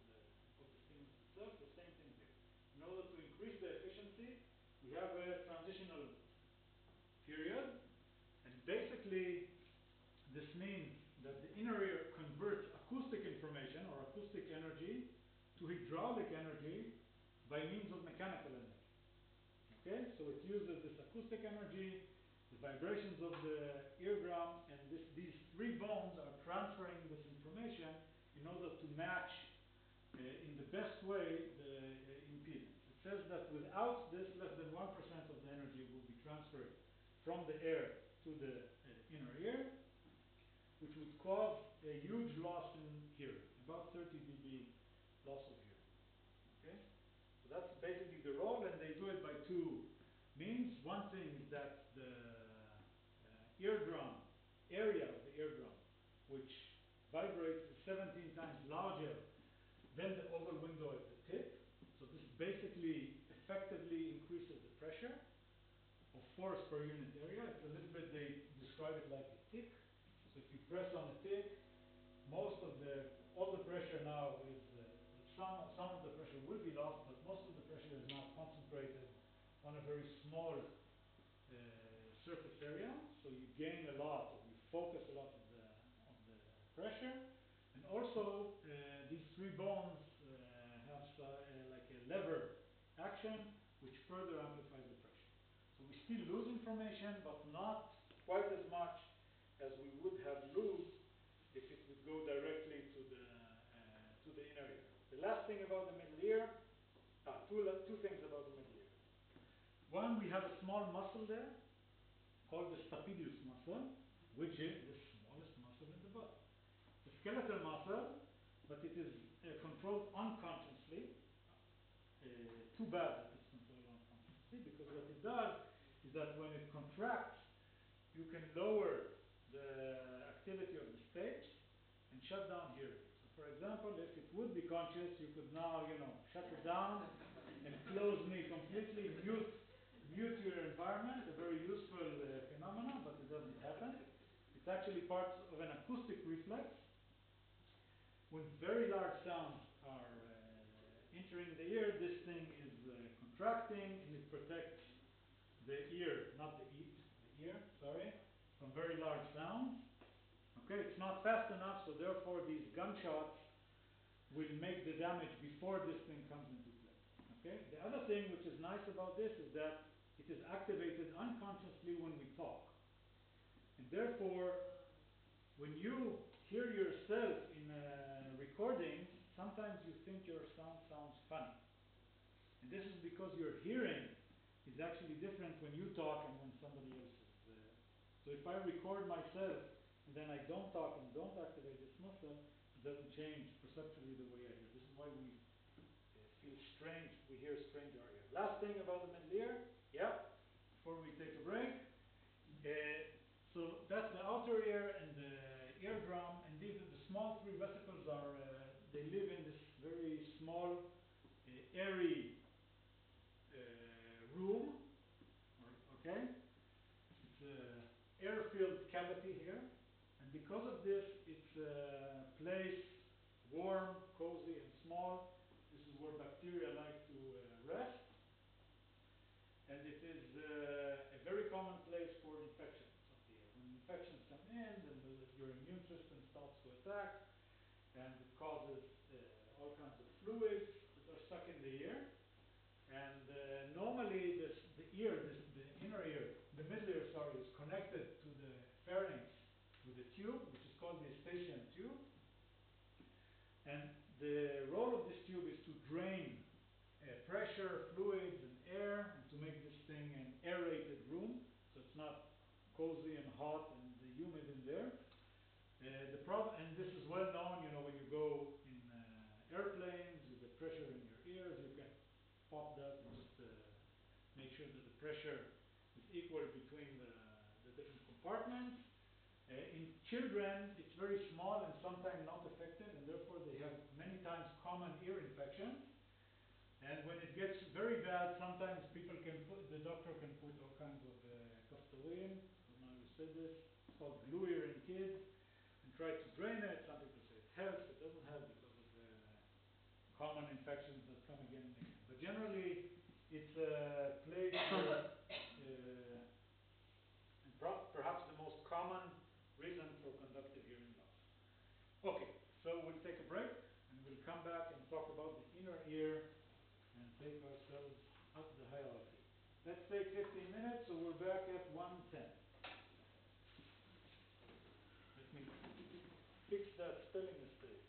the stimulus itself. The same thing here. In order to increase the efficiency, we have a transitional period, and basically this means that the inner ear converts acoustic information or acoustic energy to hydraulic energy by means of mechanical energy. Okay, so it uses this acoustic energy, the vibrations of the eardrum, and these 3 bones are transferring this information in order to match in the best way the impedance. It says that without this, less than 1% of the energy will be transferred from the air to the inner ear, which would cause a huge loss in hearing, about 30 dB loss of hearing. Okay? So that's basically the role, and they do it by 2 means. One thing is that the eardrum, area of the eardrum, which vibrates, is 17 times larger than the oval window at the tip. So this basically effectively increases the pressure of force per unit area. It's a little bit, they describe it like a tick. So if you press on the tick, all the pressure now is, some of the pressure will be lost, but most of the pressure is now concentrated on a very small surface area. So you gain a lot, or you focus a lot of the pressure. And also, these 3 bones have like a lever action, which further amplifies the pressure. So we still lose information, but not quite as much as we would have lost if it would go directly to the inner ear. The last thing about the middle ear, two things about the middle ear. One, we have a small muscle there called the stapedius muscle, which is the smallest muscle in the body. The skeletal muscle, but it is controlled unconsciously. Too bad that it's controlled unconsciously, because what it does is that when it contracts, you can lower the activity of the stapes and shut down hearing. So for example, if it would be conscious, you could now, shut it down and close me completely, mute your environment, a very useful phenomenon, but it doesn't happen. It's actually part of an acoustic reflex. When very large sounds are entering the ear, this thing is contracting, and it protects the ear, not the ear, sorry, from very large sounds. Okay, it's not fast enough, so therefore these gunshots will make the damage before this thing comes into play. Okay? The other thing which is nice about this is that it is activated unconsciously when we talk. And therefore, when you hear yourself in a recording, sometimes you think your sound sounds funny. And this is because your hearing is actually different when you talk and when somebody else is. So if I record myself and then I don't talk and don't activate this muscle, it doesn't change perceptually the way I hear. This is why we feel strange. We hear strange our ear. Last thing about the middle ear, yeah, before we take a break. So that's the outer ear and the eardrum, and these are the small three vesicles. Are they live in this very small, airy room? Okay, it's an air-filled cavity here, and because of this, it's a place warm, cozy, and small. This is where bacteria like to rest, and it is a very common place for infections of the ear. When infections come in, then your immune system starts to attack, and it causes all kinds of fluids that are stuck in the ear. And normally, the inner ear, the middle ear, sorry, is connected to the pharynx with a tube, which is called the Eustachian tube. And the role of this tube is to drain pressure, fluids, and air, and to make this thing an aerated room, so it's not cozy and hot and humid in there. The problem, and this is well known, when you go in airplanes, you get pressure in your ears, you can pop that and just make sure that the pressure is equal between the different compartments. In children, it's very small and sometimes not affected, and therefore they have many times common ear infections. And when it gets very bad, sometimes the doctor can put all kinds of castoreum, I don't know how you say this, it's called glue ear in kids, and try to drain it. Some people say it helps, it doesn't help because of the common infections that come again and again. But generally, it's a place where, and perhaps the most common reason for conductive hearing loss. Okay, so we'll take a break, and we'll come back and talk about the inner ear and take ourselves up the hierarchy. Let's take 15 minutes, so we're back at 1:10. Let me fix that spelling mistake.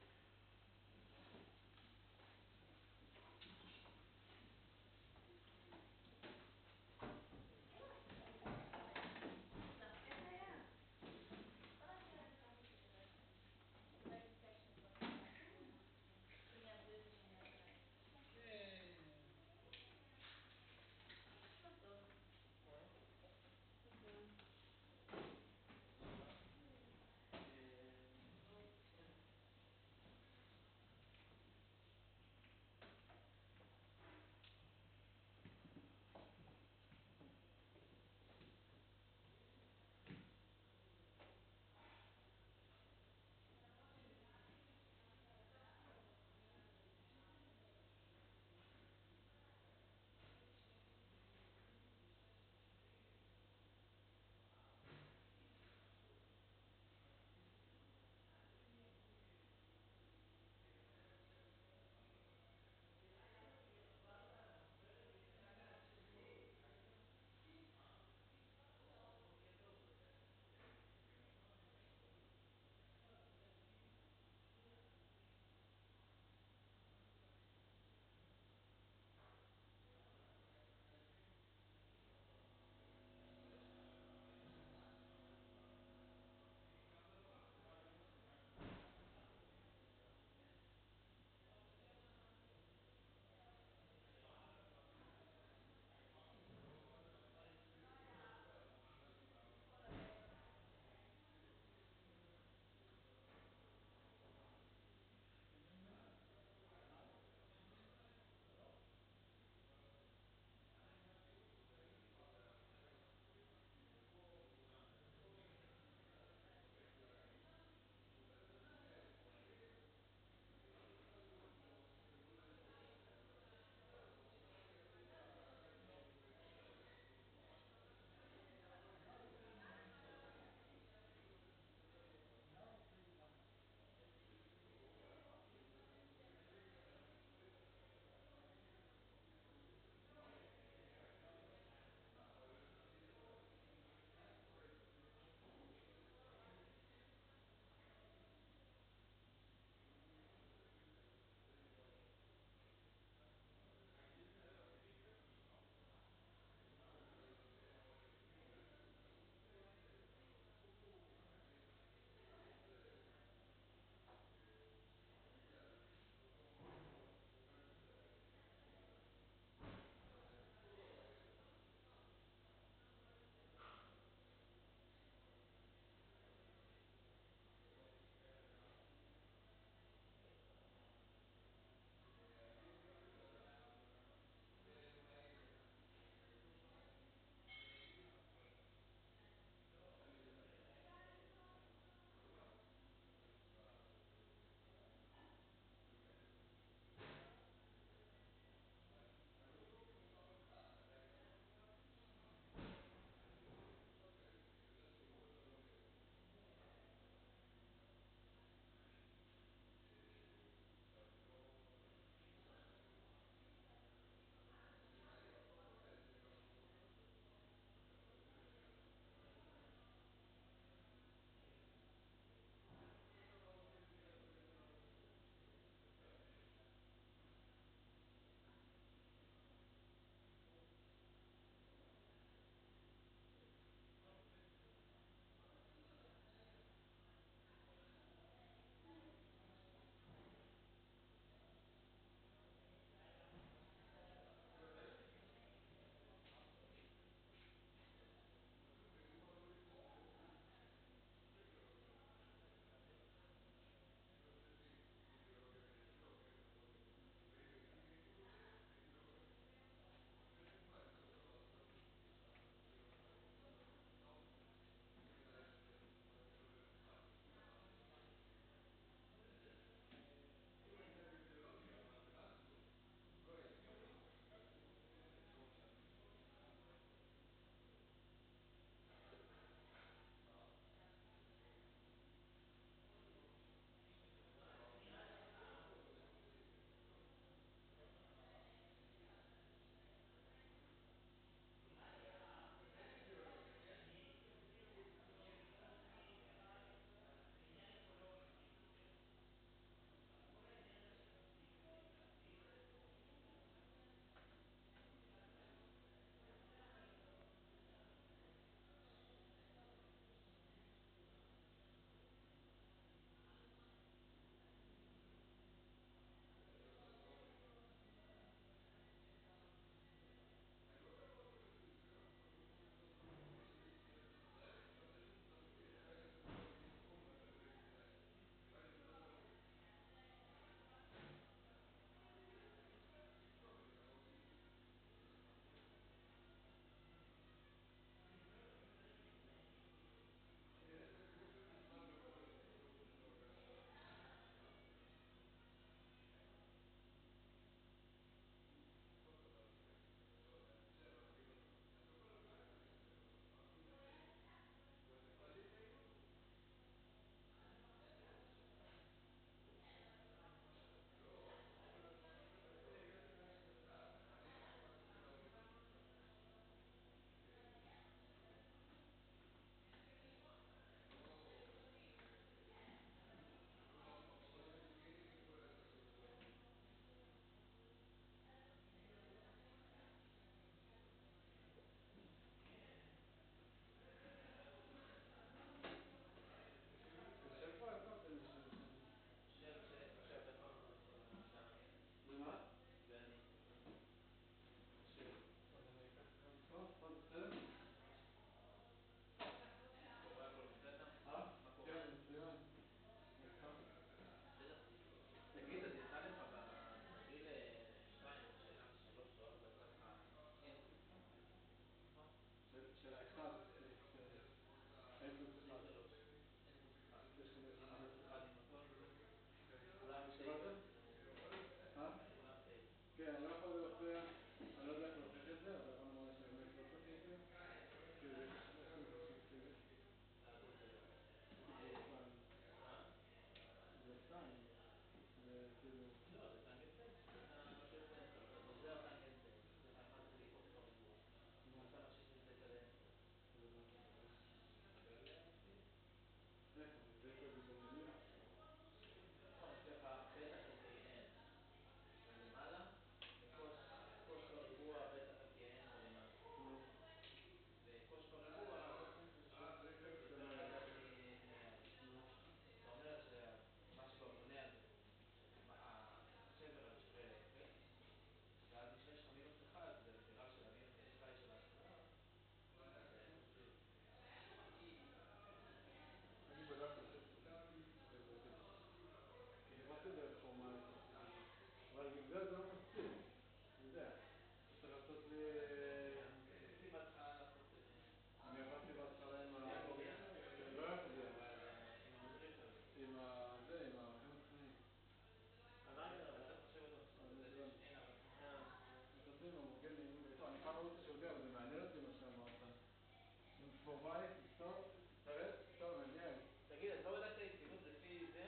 פורמלית, לכתוב, תפרט, טוב, מעניין. תגיד, אז לא בדקת יציבות לפי זה?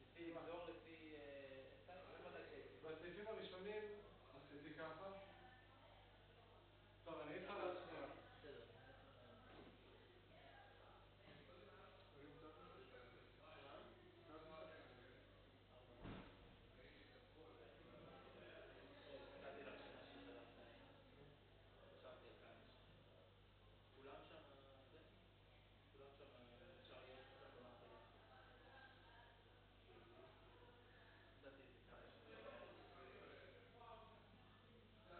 לפי מה? לגזור, לפי... לא בדקת יציבות. בסעיפים הראשונים עשיתי ככה. טוב, אני אגיד לך בעד שנייה. בסדר. נתתי לך שנה ששלחת, חשבתי על כמה ש... כולם שם, זה? כולם שם אפשר להיות שם במחתרת. נתתי איזה כמה ש...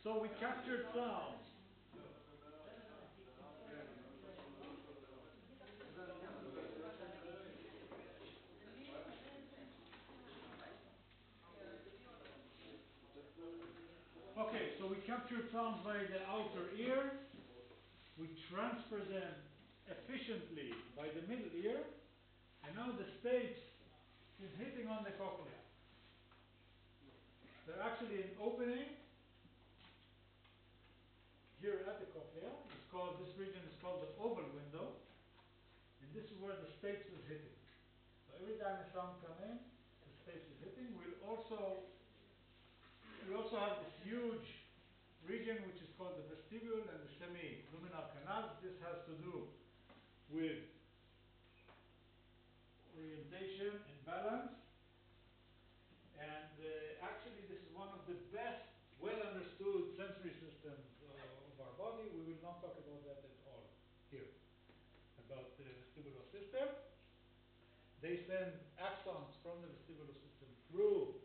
So we captured sound. Okay, so we captured sounds by the outer ear. We transfer them efficiently by the middle ear. And now the stage is hitting on the cochlea. There's actually an opening here at the cochlea. It's called, this region is called the oval window. And this is where the stage is hitting. So every time a sound comes in, the stage is hitting. We also have this huge region which is called the vestibule and the semi-luminal canals. This has to do with orientation and balance. And actually this is one of the best well understood sensory systems of our body. We will not talk about that at all here, about the vestibular system. They send axons from the vestibular system through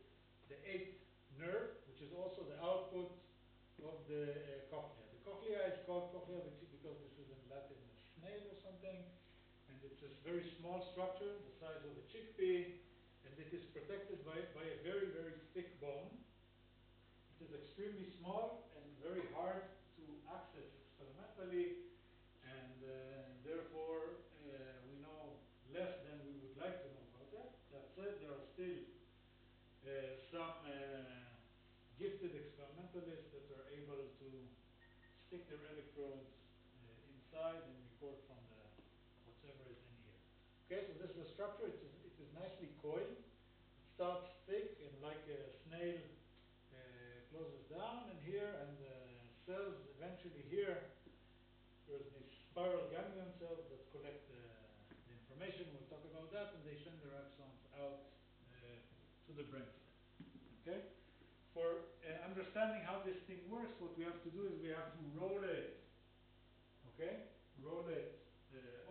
the eighth nerve, which is also the output of the cochlea. The cochlea is called cochlea because this is in Latin a snail or something, and it's a very small structure, the size of a chickpea, and it is protected by a very, very thick bone. It is extremely small and very hard to access experimentally, and therefore we know less than we would like to know about that. That said, there are still some gifted experimentalists that are able to stick their electrodes inside and record from the whatever is in here. Okay, so this is the structure. It is nicely coiled. It starts thick and like a snail closes down, and here, and the cells eventually here. There's these spiral ganglion cells that collect the information. We'll talk about that, and they send their axons out to the brain. Okay. For understanding how this thing works, what we have to do is we have to roll it. Okay, roll it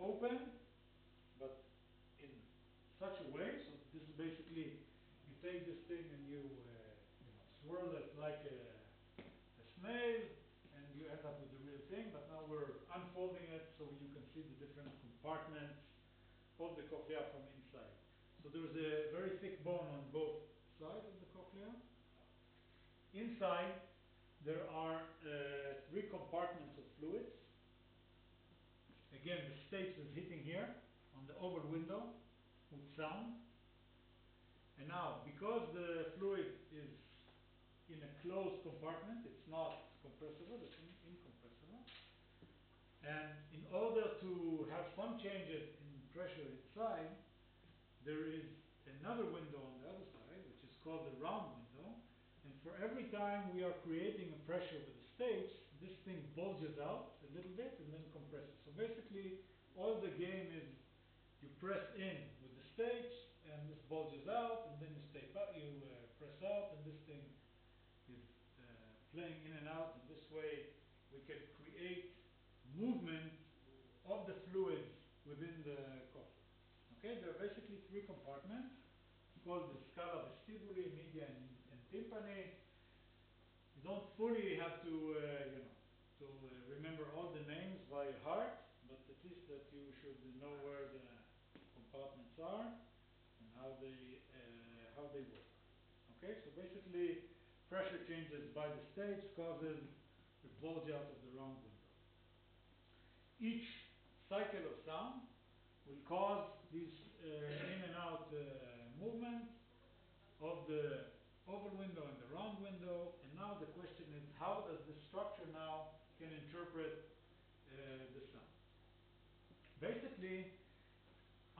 open, but in such a way. So this is basically, you take this thing and you swirl it like a snail, and you end up with the real thing. But now we're unfolding it so you can see the different compartments of the cochlea from inside. So there's a very thick bone on both sides of the cochlea. Inside, there are three compartments of fluids. Again, the stage is hitting here on the oval window with sound. And now, because the fluid is in a closed compartment, it's not compressible, it's incompressible. And in order to have some changes in pressure inside, there is another window on the other side, which is called the round window. And for every time we are creating a pressure with the stage, this thing bulges out a little bit and then compresses. So basically, all the game is you press in with the stage, and this bulges out, and then you press out, and this thing is playing in and out. And this way, we can create movement of the fluids within the cochlea. Okay, there are basically three compartments called the scala vestibuli, media, and tympani. You don't fully have to, remember all the names by heart, but at least that you should know where the compartments are and how they work. Okay, so basically, pressure changes by the stage causes the bulge out of the round window. Each cycle of sound will cause these in and out movement of the oval window and the round window. And now the question is, how does the structure now can interpret the sound? Basically,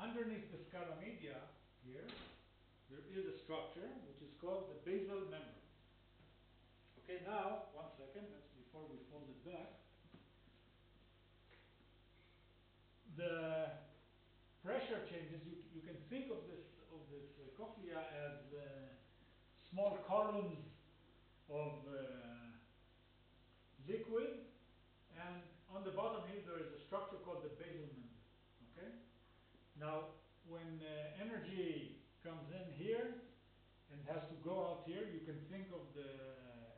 underneath the scala media here, there is a structure which is called the basal membrane. Okay, now, one second, that's before we fold it back. The pressure changes, you can think of this cochlea as small columns of liquid, and on the bottom here there is a structure called the basal membrane. Okay? Now, when energy comes in here and has to go out here, you can think of the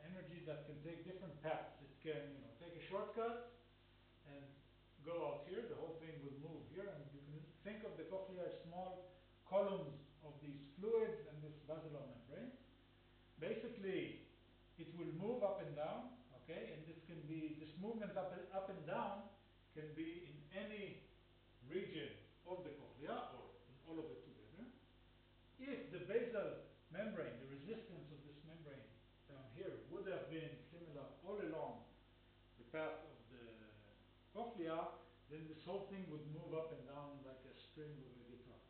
energy that can take different paths. It can, take a shortcut and go out here. The whole thing will move here, and you can think of the cochlea as small columns of these fluids and this basilar membrane. Basically, it will move up and down, okay, and this movement up and down can be in any region of the cochlea or in all of it together. If the basal membrane, the resistance of this membrane down here would have been similar all along the path of the cochlea, then this whole thing would move up and down like a string of a guitar.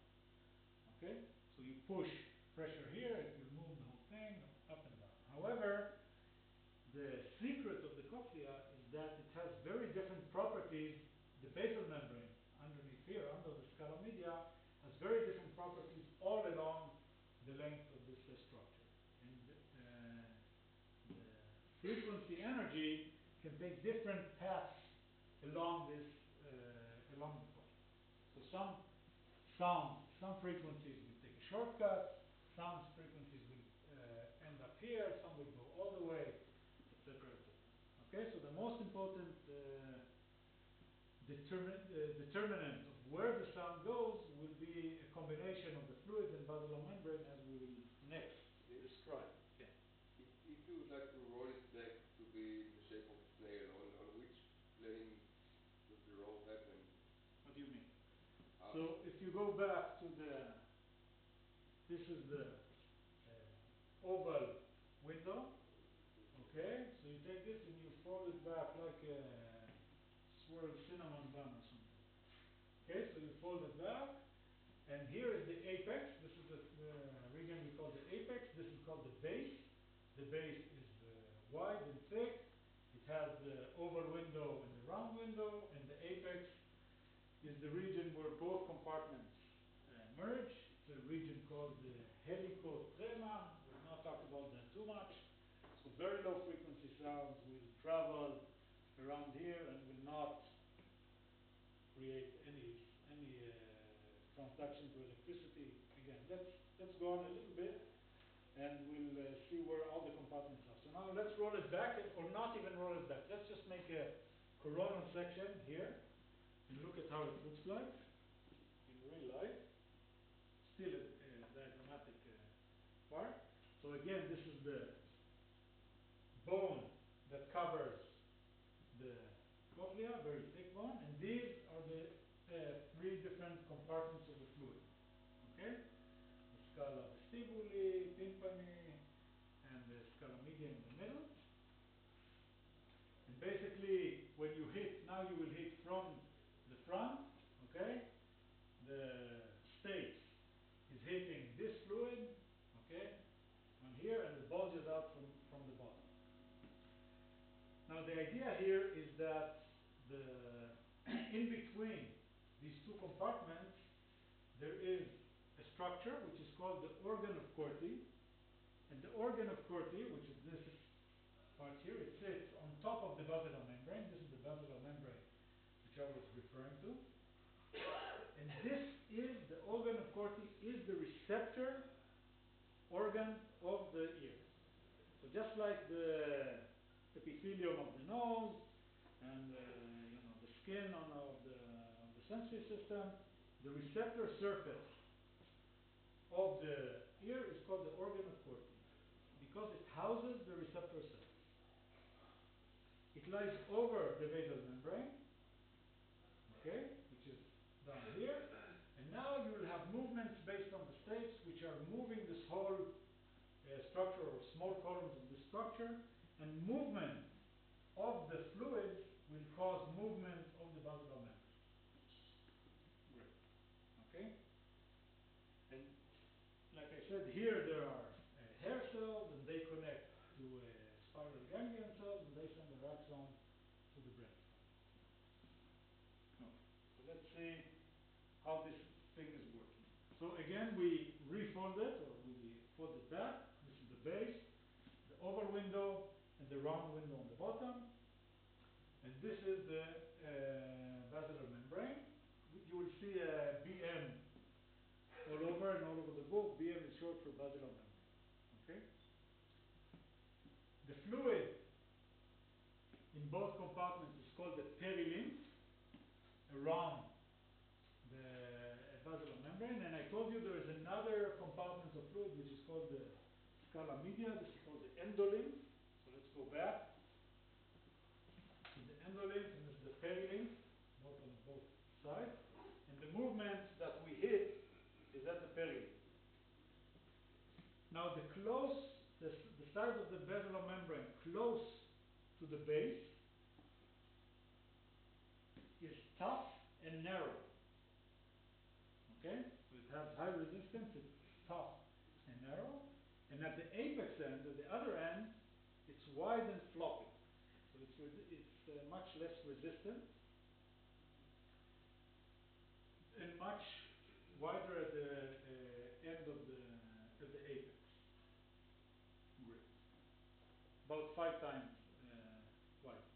Okay? So you push pressure here, it will move the whole thing up and down. However, the secret of the cochlea is that it has very different properties. The basal membrane underneath here, under the scala media, has very different properties all along the length of this structure. And the frequency energy can take different paths along this, along the cochlea. So some frequencies will take a shortcut, some frequencies will end up here, some will go all the way, etc. Okay, so the most important determinant of where the sound goes will be a combination of the fluid and basilar membrane, as we will next describe. Yeah. If you would like to roll it back to be in the shape of a snail, on which plane does the roll happen? What do you mean? So if you go back to this is the oval window. Okay, so you take this and you fold it back like a swirled cinnamon bun or something. Okay, so you fold it back, and here is the apex. This is the region we call the apex. This is called the base. The base is wide and thick. It has the oval window and the round window, and the apex is the region where both compartments merge. It's a region called the helicotrema. We'll not talk about that too much. So very low frequency sounds will travel around here and will not create any transduction to electricity. Again, let's go on a little bit, and we'll see where all the compartments are. So now let's roll it back, or not even roll it back. Let's just make a coronal section here and look at how it looks like in real life. Still a diagrammatic part. So again, this is the bone that covers the cochlea, very thick bone, and these are the three different compartments of the fluid. Okay? The scala vestibuli, tympani, and the scala media in the middle. And basically, when you hit, now you will hit from the front, okay? The stapes is hitting this fluid, okay, on here, and it bulges out from the bottom. Now the idea here is that in between these two compartments there is a structure which is called the organ of Corti, and the organ of Corti, which is this part here, it sits on top of the basilar membrane. This is the basilar membrane which I was referring to. And this is, the organ of Corti is the receptor organ of the ear. So just like the epithelium of the nose and the skin of the sensory system, the receptor surface of the ear is called the organ of Corti because it houses the receptor cells. It lies over the basal membrane, okay, which is down here, and now you will have movements based on the stapes which are moving this whole structure, or small columns of the structure, and movement of the fluids will cause movement of the basilar membrane. Great. Okay? And like I said, here there are hair cells, and they connect to spiral ganglion cells, and they send their axons to the brain. Okay. So let's see how this thing is working. So again, we refold it, or we fold it back. This is the base, the oval window, and the round window on the bottom. And this is the basilar membrane. You will see a BM all over and all over the book. BM is short for basilar membrane. Okay? The fluid both compartments is called the perilymph around the basilar membrane, and I told you there is another compartment of fluid which is called the scala media. This is called the endolymph. So let's go back to the endolymph, and this is the perilymph, both on both sides. And the movement that we hit is at the perilymph. Now the side of the basilar membrane close to the base is tough and narrow. Okay? So it has high resistance, it's tough and narrow. And at the apex end, at the other end, it's wide and floppy. So it's much less resistant and much wider at the end of the apex grid. About 5 times wide.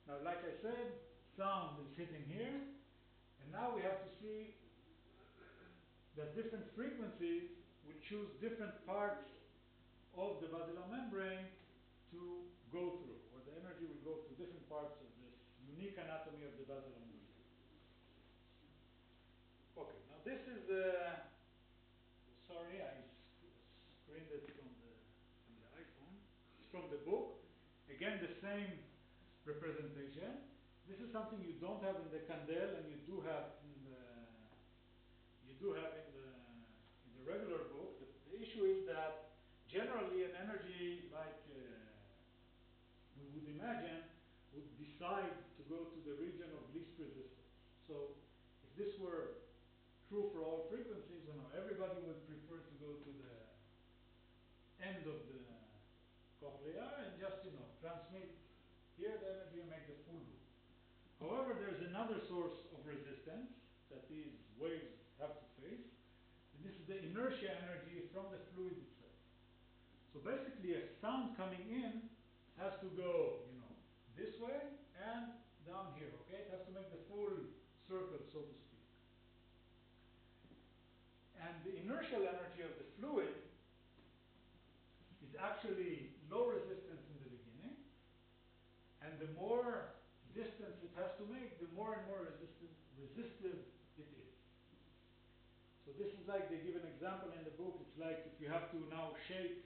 Now, like I said, sound is hitting here, and now we have to see that different frequencies will choose different parts of the basilar membrane to go through, or the energy will go through different parts of this unique anatomy of the basilar membrane. Okay, now this is sorry, I screened it from the iPhone. It's from the book. Again, the same representation. This is something you don't have in the candle, and you do have in the regular book. The issue is that generally an energy like we would imagine would decide to go to the region of least resistance. So if this were true for all frequencies, everybody would prefer to go to the end of the cochlea and just transmit here the energy and make the full loop. However, there's another source of resistance that these waves have to face, and this is the inertia energy from the fluid itself. So basically, a sound coming in has to go, this way and down here. Okay, it has to make the full circle, so to speak. And the inertial energy of the fluid is actually low resistance in the beginning, and the more distance it has to make, the more and more resistive it is. So this is like, they give an example in the book. It's like if you have to now shake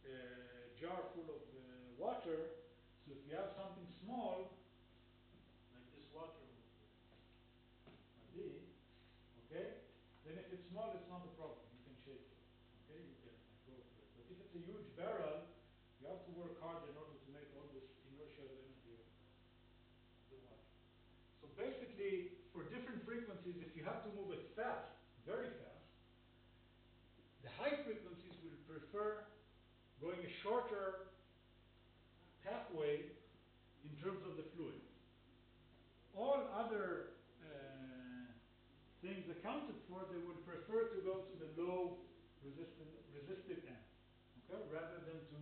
a jar full of water. So if you have something small, like this water ID, okay, then if it's small, it's not a problem. You can shake it. Okay, you can go through it. But if it's a huge barrel, you have to work hard in order to make all this inertial energy of the water. So basically, for different frequencies, if you have to move it fast, very fast, the high frequencies will prefer going a shorter pathway in terms of the fluid. All other things accounted for, they would prefer to go to the low resistive end, okay, rather than to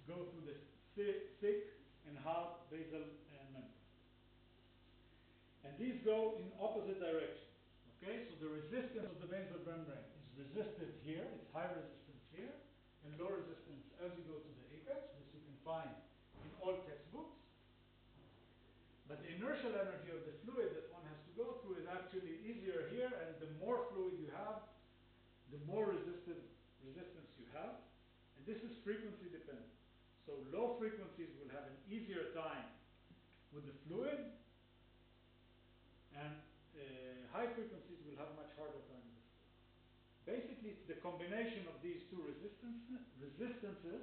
go through the thick and hard basal membrane. And these go in opposite directions. Okay, so the resistance of the basal membrane is resistive here, it's high resistance here, and low resistance as you go to the apex. This you can find in all textbooks. But the inertial energy of the fluid that one has to go through is actually easier here, and the more fluid you have, the more resistance you have. And this is frequency dependent. So low frequencies will have an easier time with the fluid, and high frequencies will have a much harder time with the fluid. Basically, it's the combination of these two resistances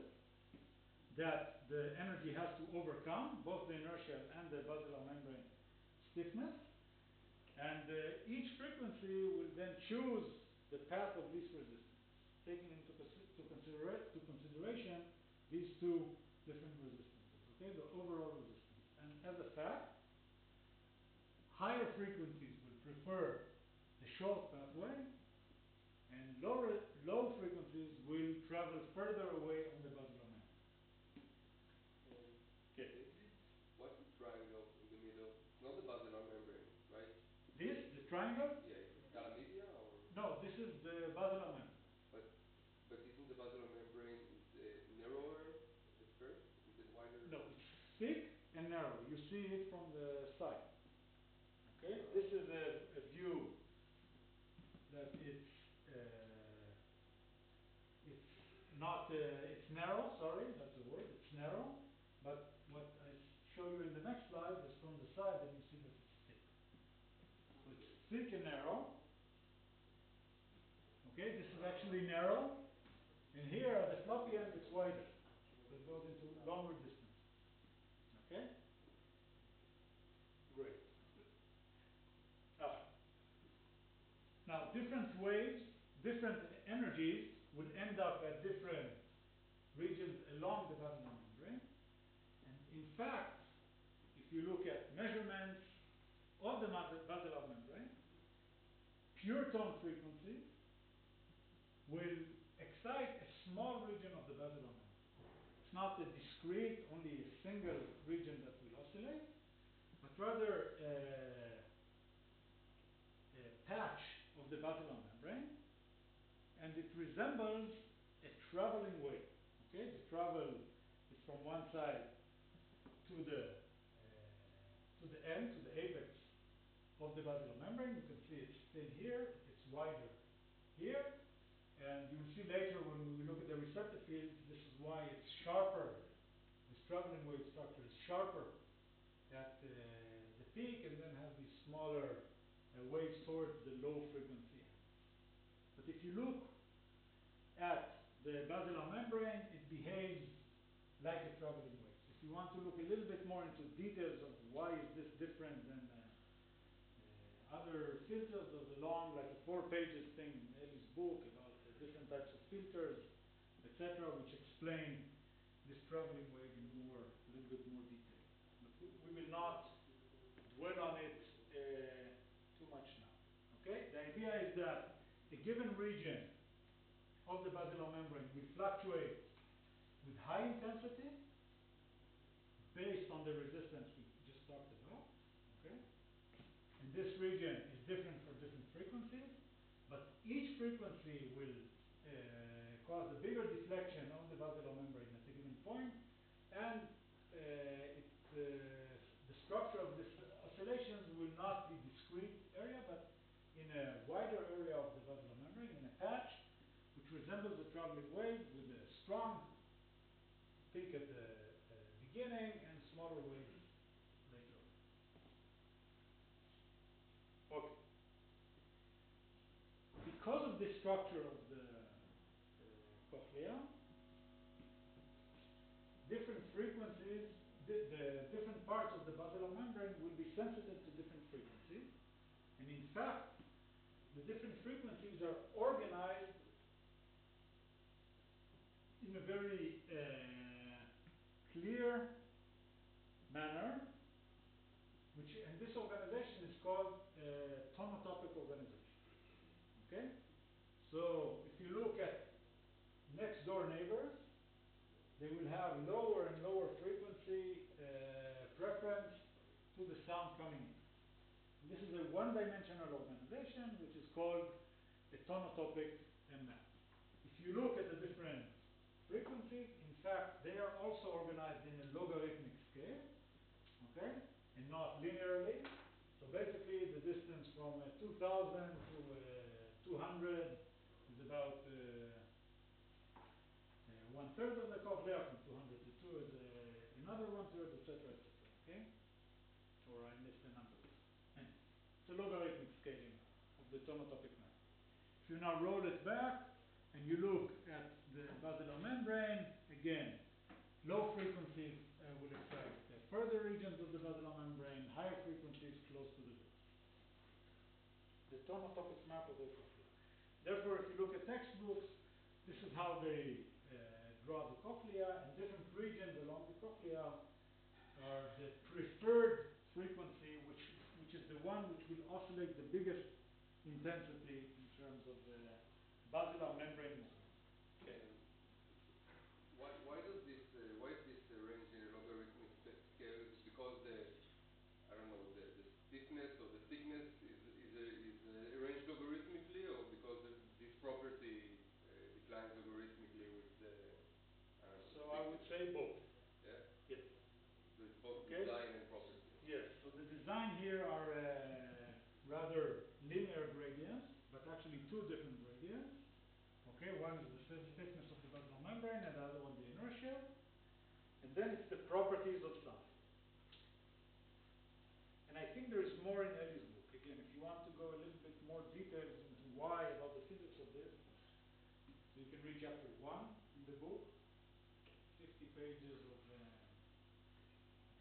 that the energy has to overcome, both the inertial and the basilar membrane stiffness. And each frequency will then choose the path of least resistance, taking into consideration these two different resistances, okay, the overall resistance. And as a fact, higher frequencies will prefer the short pathway, and low frequencies will travel further away on the basilar membrane. Okay. What's the triangle in the middle? Not the basilar membrane, right? This, the triangle? Yeah, is it scala media or? No, this is the basilar membrane. But isn't the basilar membrane narrower at first? Isn't it wider? No, it's and narrow. You see it from the side. Okay, this is a view that it's not it's narrow. Sorry, that's the word. It's narrow. But what I show you in the next slide is from the side, and you see that it's thick. So it's thick and narrow. Okay, this is actually narrow, and here at the floppy end it's wider. So it goes into longer distance. Okay? Great. Now, different waves, different energies would end up at different regions along the basilar membrane. And in fact, if you look at measurements of the basilar membrane, pure tone frequencies will excite a small region of the basilar membrane. It's not a discrete, only a single region that will oscillate, but rather a patch of the basilar membrane, and it resembles a traveling wave. Okay, the travel is from one side to the end, to the apex of the basilar membrane. You can see it's thin here, it's wider here, and you will see later when we look at the receptor fields, this is why it's sharper. This traveling wave structure is sharper at the peak, and then has these smaller waves towards the low frequency end. But if you look at the basilar membrane, it behaves like a traveling wave. If you want to look a little bit more into details of why is this different than other filters, there's a long, like a 4 pages thing in Eli's book about the different types of filters, etc., which explain this traveling wave in a little bit more detail. But we will not dwell on it too much now. Okay? The idea is that a given region of the basilar membrane will fluctuate with high intensity based on the resistance we just talked about. Okay? And this region is different for different frequencies, but each frequency will cause a bigger deflection on the basilar membrane at a given point, and the structure of these oscillations will not be discrete area, but in a wider area of the basilar membrane, in a patch, which resembles a traveling wave with a strong peak at the beginning and smaller waves later on. Okay. Because of the structure of the cochlea, different frequencies, the different parts of the basilar membrane will be sensitive to different frequencies. And in fact, the different frequencies are organized in a very clear manner, and this organization is called tonotopic organization. Okay? So if you look at next door neighbors, they will have lower and lower frequency preference to the sound coming in. And this is a one-dimensional organization, which is called a tonotopic map. If you look at the different frequencies, in fact, they are also organized in a logarithmic scale, okay, and not linearly. So basically, the distance from 2000 to 200 is about 1/3 of the cochlea. From 200 to 2 is another 1/3, etc., etc. Okay, or I missed the numbers. And it's a logarithmic scaling of the tonotopic map. If you now roll it back and you look at the basilar membrane, again, low frequencies will excite further regions of the basilar membrane, higher frequencies close to the base. The tonotopic map of the cochlea. Therefore, if you look at textbooks, this is how they draw the cochlea, and different regions along the cochlea are the preferred frequency, which is the one which will oscillate the biggest intensity in terms of the basilar membrane movement. Okay. Why is this range in a logarithmic scale? Is it because I don't know, the stiffness or the thickness is arranged logarithmically, or because this property declines logarithmically with the, I don't know. So I would say both. Yeah? Yes. So it's both Okay, design design here are rather linear gradients, but actually two different gradients. Okay, one is the stiffness of the basilar membrane, and the other one the inertia. And then it's the properties of sound. And I think there is more in Ellie's book. Again, if you want to go a little bit more details into why about the physics of this, so you can read chapter 1 in the book, 50 pages of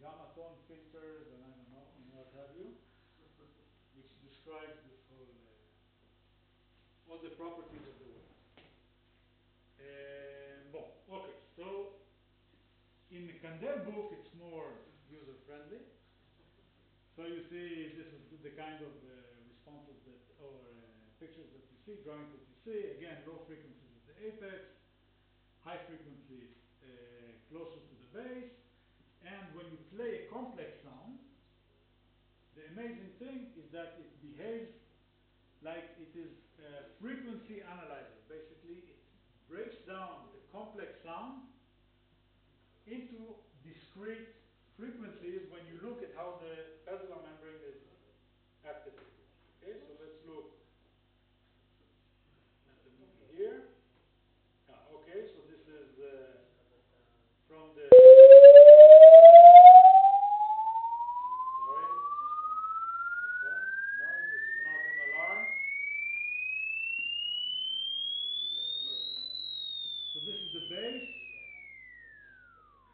gamma tone filters and I don't know, and what have you, which describes this whole, all the properties of the wave. Bon, okay, so in the Kandel book, it's more user-friendly. So you see, this is the kind of responses that, or pictures that you see, drawings that you see. Again, low frequencies at the apex, high frequencies closer to the base. And when you play a complex sound, the amazing thing is that it behaves like it is a frequency analyzer. Basically, it breaks down the complex sound into discrete frequencies when you look at how the basilar membrane is activated. Okay, so let's look at the movie here. Okay, so this is from the. Sorry. No, this is not an alarm. So this is the base.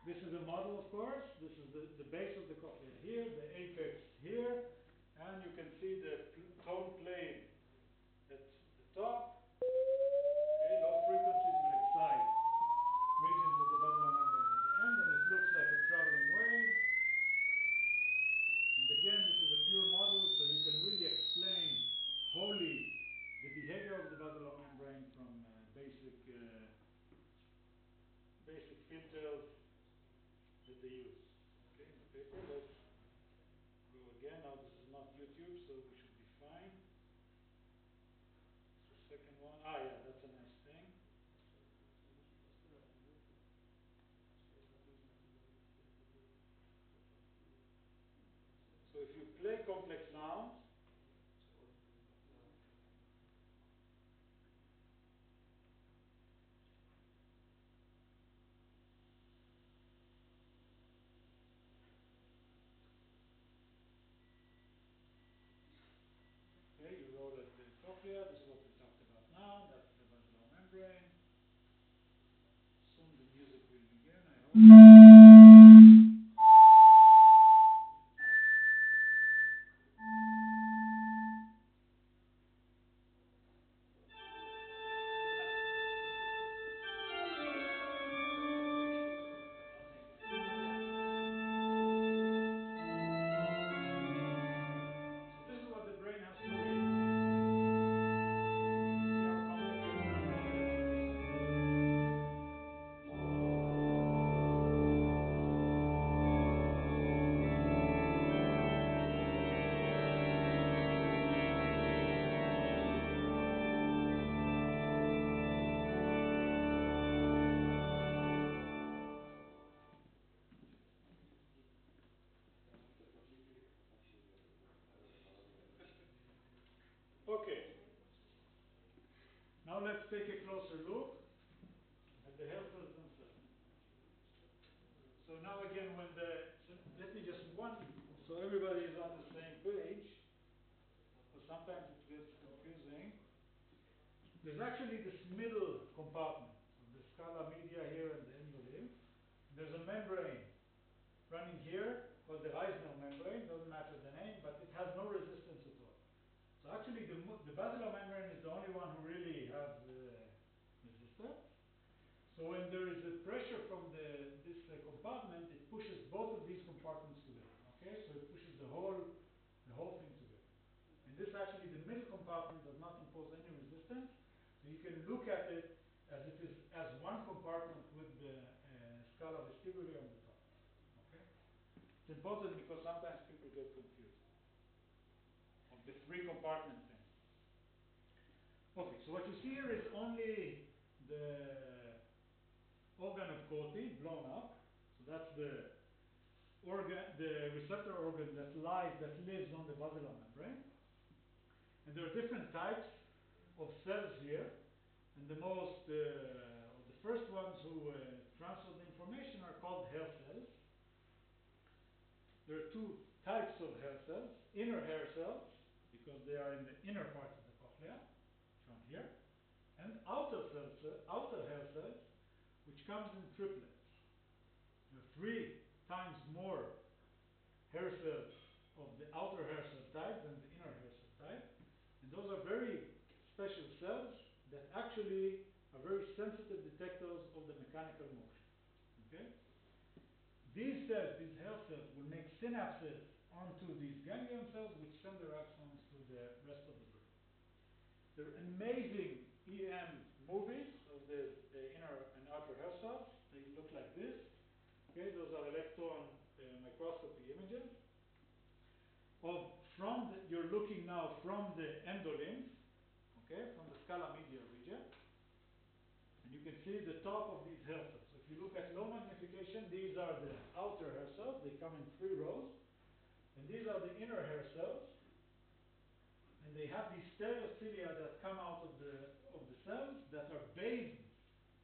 This is a model, of course. This is the base of the cochlea here, the apex here, and you can see the tone plane at the top. Okay, low frequencies will excite regions of the basilar membrane at the end, and it looks like a traveling wave. And again, this is a pure model, so you can really explain wholly the behavior of the basilar membrane from basic filters that they use. Okay, in the paper, let's go again. Now this is not YouTube, so we should be fine. It's the second one. Yeah, that's a nice thing. So if you play complex sounds, okay, you roll at the cochlea. This is what we talked about now. That's the basilar membrane. Soon the music will begin, I hope. So this is what the brain has to read. See how complex it is now that you Okay. Now let's take a closer look at the hair cells themselves. So now again, let me just so everybody is on the same page. So sometimes it gets confusing. There's actually this middle compartment of the scala media here and the endolymph. There's a membrane running here called the Reisner membrane. Doesn't matter the name, but it has no resistance at all. So actually, the basilar membrane is the only one who really has resistance. So when there is a pressure from this compartment, it pushes both of these compartments together. Okay, so it pushes the whole thing together. And this actually, the middle compartment does not impose any resistance. So you can look at it as it is as one compartment with the scala vestibuli on the top. Okay, it's important because sometimes people get confused of the three compartment thing. Okay, so what you see here is only the organ of Corti blown up. So that's the the receptor organ that lives on the basilar membrane. And there are different types of cells here. And the first ones who transfer the information are called hair cells. There are two types of hair cells: inner hair cells, because they are in the inner part of the cochlea, shown here, and outer hair cells, which comes in triplets. There are 3 times more hair cells of the outer hair cell type than the inner hair cell type. And those are very special cells that actually are very sensitive detectors of the mechanical motion. Okay? These cells, these hair cells, will make synapses onto these ganglion cells, which send their axons to the rest of the brain. There are amazing EM movies of the inner and outer hair cells. They look like this. Okay, those are electron microscopy images. You're looking now from the endolimbs, okay, from the scala media region. And you can see the top of these hair cells. So if you look at low magnification, these are the outer hair cells. They come in 3 rows. And these are the inner hair cells. And they have these stereocilia that come out of the cells that are bathed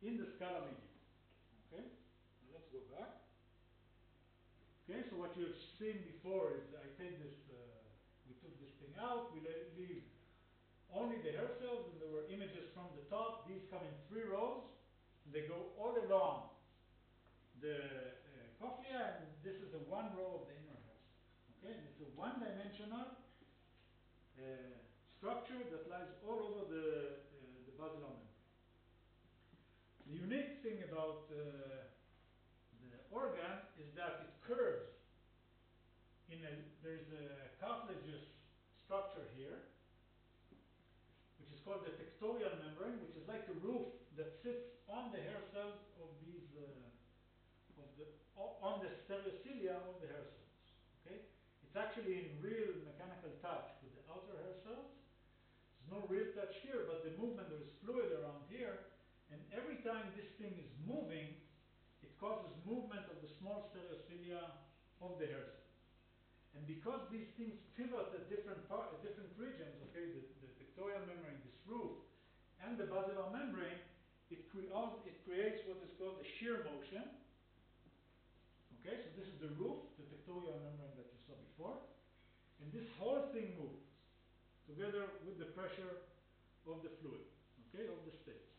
in the scala media. Okay? Now let's go back. Okay, so what you've seen before is we took this thing out, we leave only the hair cells, and there were images from the top. These come in 3 rows, and they go all along the cochlea, and this is the 1 row of the inner hair cells. Okay, and it's a one-dimensional structure that lies all over the basilar membrane. The unique thing about the organ is that it curves. There's a cartilaginous structure here, which is called the tectorial membrane, which is like a roof that sits on the hair cells of these, on the stereocilia of the hair cells. Okay, it's actually in real mechanical touch with the outer hair cells. There's no real touch here, but the movement, there is fluid around here, and every time this thing is moving, it causes movement of the small stereocilia of the hair cells. And because these things pivot at different regions, okay, the tectorial membrane, this roof, and the basilar membrane, it creates what is called a shear motion. Okay, so this is the roof, the tectorial membrane that you saw before, and this whole thing moves together with the pressure of the fluid, okay, of the states.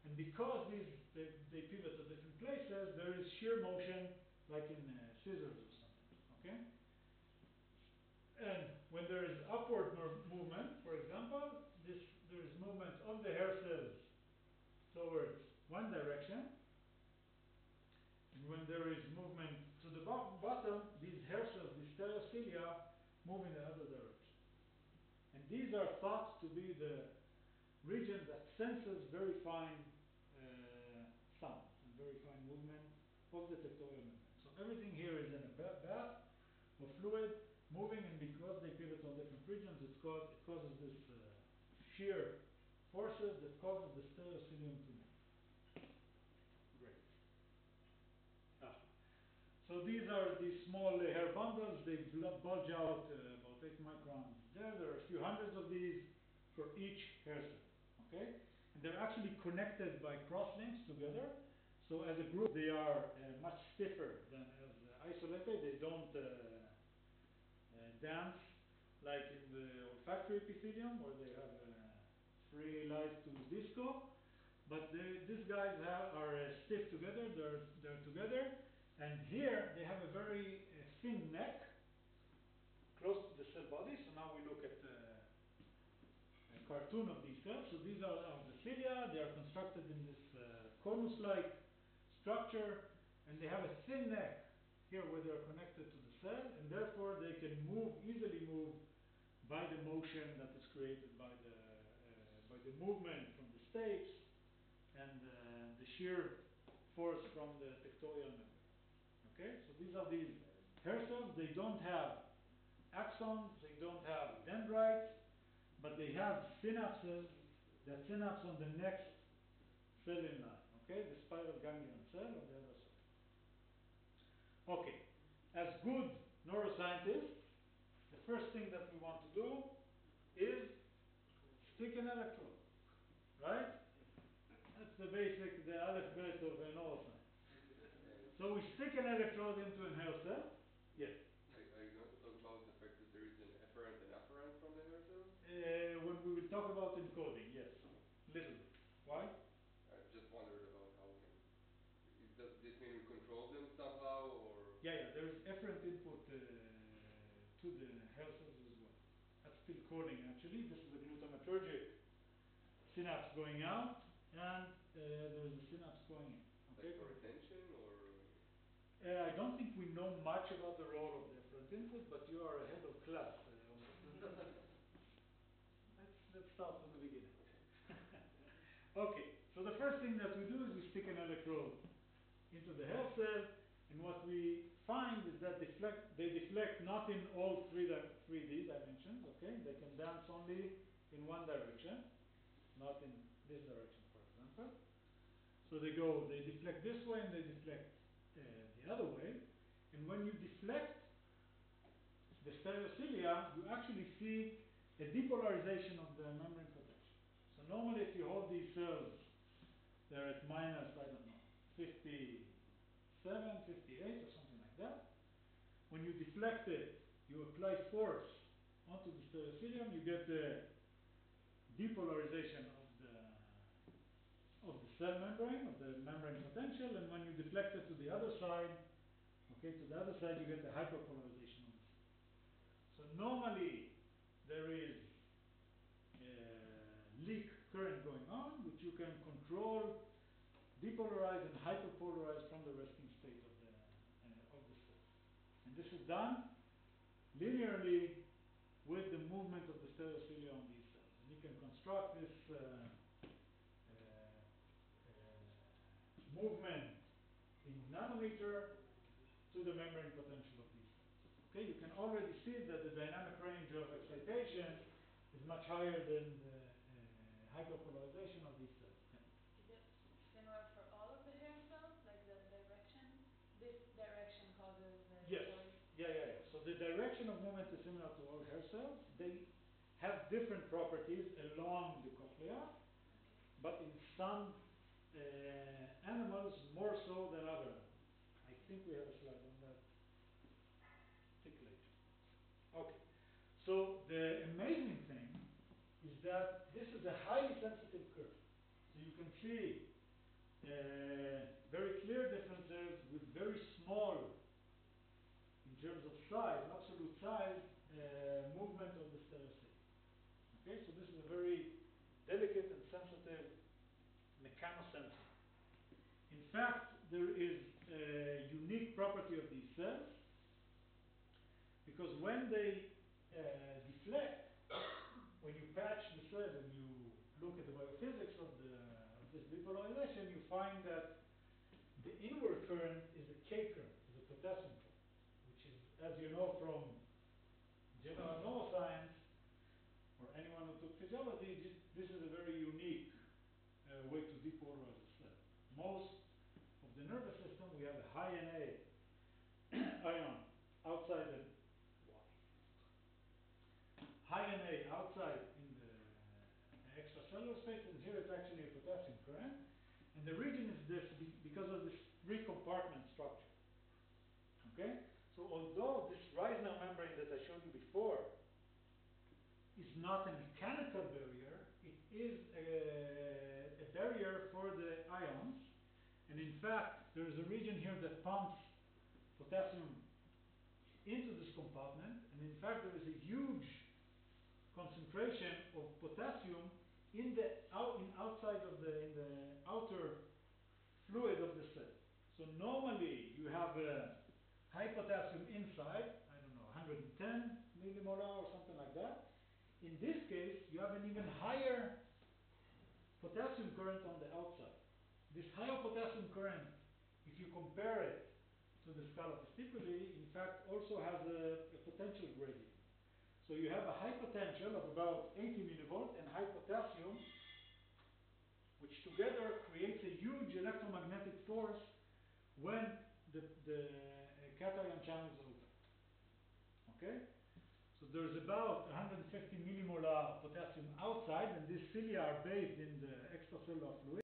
And because they pivot at different places, there is shear motion, like in scissors or something. Okay. And when there is upward movement, for example, there is movement of the hair cells towards one direction. And when there is movement to the bottom, these hair cells, these stereocilia, move in the other direction. And these are thought to be the region that senses very fine sounds and very fine movement of the tectorial membrane. So everything here is in a bath of fluid moving, and because they pivot on different regions, it causes this shear forces that causes the stereocilium to move. Great. So these are these small hair bundles. They bulge out about 8 microns there. There are a few hundreds of these for each hair cell. Okay? And they're actually connected by crosslinks together. So as a group, they are much stiffer than as isolated. They don't dance like in the olfactory epithelium, where they have free life to disco. But these guys are stiff together. They're together. And here they have a very thin neck close to the cell body. So now we look at a cartoon of these cells. So these are the cilia. They are constructed in this conus-like structure, and they have a thin neck here where they are connected to the cell, and therefore they can easily move by the motion that is created by the movement from the stapes and the shear force from the tectorial membrane. Okay, so these are these hair cells. They don't have axons, they don't have dendrites, but they have synapses that synapse on the next cell in line. Okay, the spiral ganglion cell on the other side. Okay, as good neuroscientists, the first thing that we want to do is stick an electrode, right? That's the basic, the aleph bet of neuroscience. So we stick an electrode into an hair cell. Yes. Are you going to talk about the fact that there is an efferent and afferent from the hair cells? When we will talk about encoding, yes, little bit. Why? I just wondered about how we can. Does this mean we control them somehow, or? Yeah, there is efferent input to the hair cells as well. That's still coding actually. This is the glutamatergic synapse going out, and there's a synapse going in. Okay, like for attention, or? I don't think we know much about the role of the efferent input, but you are ahead of class. Let's start from the beginning. Okay, so the first thing that we do is we stick an electrode into the hair cell, and what we find is that they deflect not in all 3D dimensions, okay? They can dance only in one direction, not in this direction, for example. So they deflect this way and they deflect the other way. And when you deflect the stereocilia, you actually see a depolarization of the membrane potential. So normally if you hold these cells, they're at minus, I don't know, 57, 58 or something like that. When you deflect it, you apply force onto the stereocilium, you get the depolarization of the cell membrane, of the membrane potential, and when you deflect it to the other side, okay, to the other side, you get the hyperpolarization of the cell. So normally there is leak current going on, which you can control, depolarize and hyperpolarize from the resting state of the cell. And this is done linearly with the movement of the stereocilia on these cells. And you can construct this movement in nanometer to the membrane potential of these cells. Okay, you can already see that the dynamic range of excitation is much higher than the hyperpolarization of these cells. Is it similar for all of the hair cells, like the direction? This direction causes the Yes. choice? Yeah. So the direction of movement is similar to all hair cells. They have different properties along the cochlea, but in some animals more so than other animals. I think we have a slide on that. Think later. Okay. So the amazing thing is that this is a highly sensitive curve. So you can see very clear differences with very small, in terms of size, absolute size, movement of the stereocilium. Okay, so this is a very delicate and sensitive mechanosensor. In fact, there is a unique property of these cells, because when they deflect, when you patch the cell and you look at the biophysics of this depolarization, you find that the inward current is a K current, is a potassium current, which is, as you know from general neuroscience, or anyone who took physiology, this is a very unique way to depolarize a cell. Most of the nervous system, we have a high Na ion outside the high Na outside in the extracellular space, and here it's actually a potassium current. And the reason is this, because of this three-compartment structure. Okay? So although this Reisner membrane that I showed you before is not a mechanical barrier, it is a barrier for the ions. And in fact, there is a region here that pumps potassium into this compartment. And in fact, there is a huge concentration of potassium in the outside of in the outer fluid of the cell. So normally you have a high potassium inside, I don't know, 110 millimolar or something like that. In this case, you have an even higher potassium current on the outside. This higher potassium current, if you compare it to the scala testiculi, in fact also has a potential gradient. So you have a high potential of about 80 millivolts and high potassium, which together creates a huge electromagnetic force when the cation channels open. Okay? So there's about 150 millimolar of potassium outside, and these cilia are bathed in the extracellular fluid.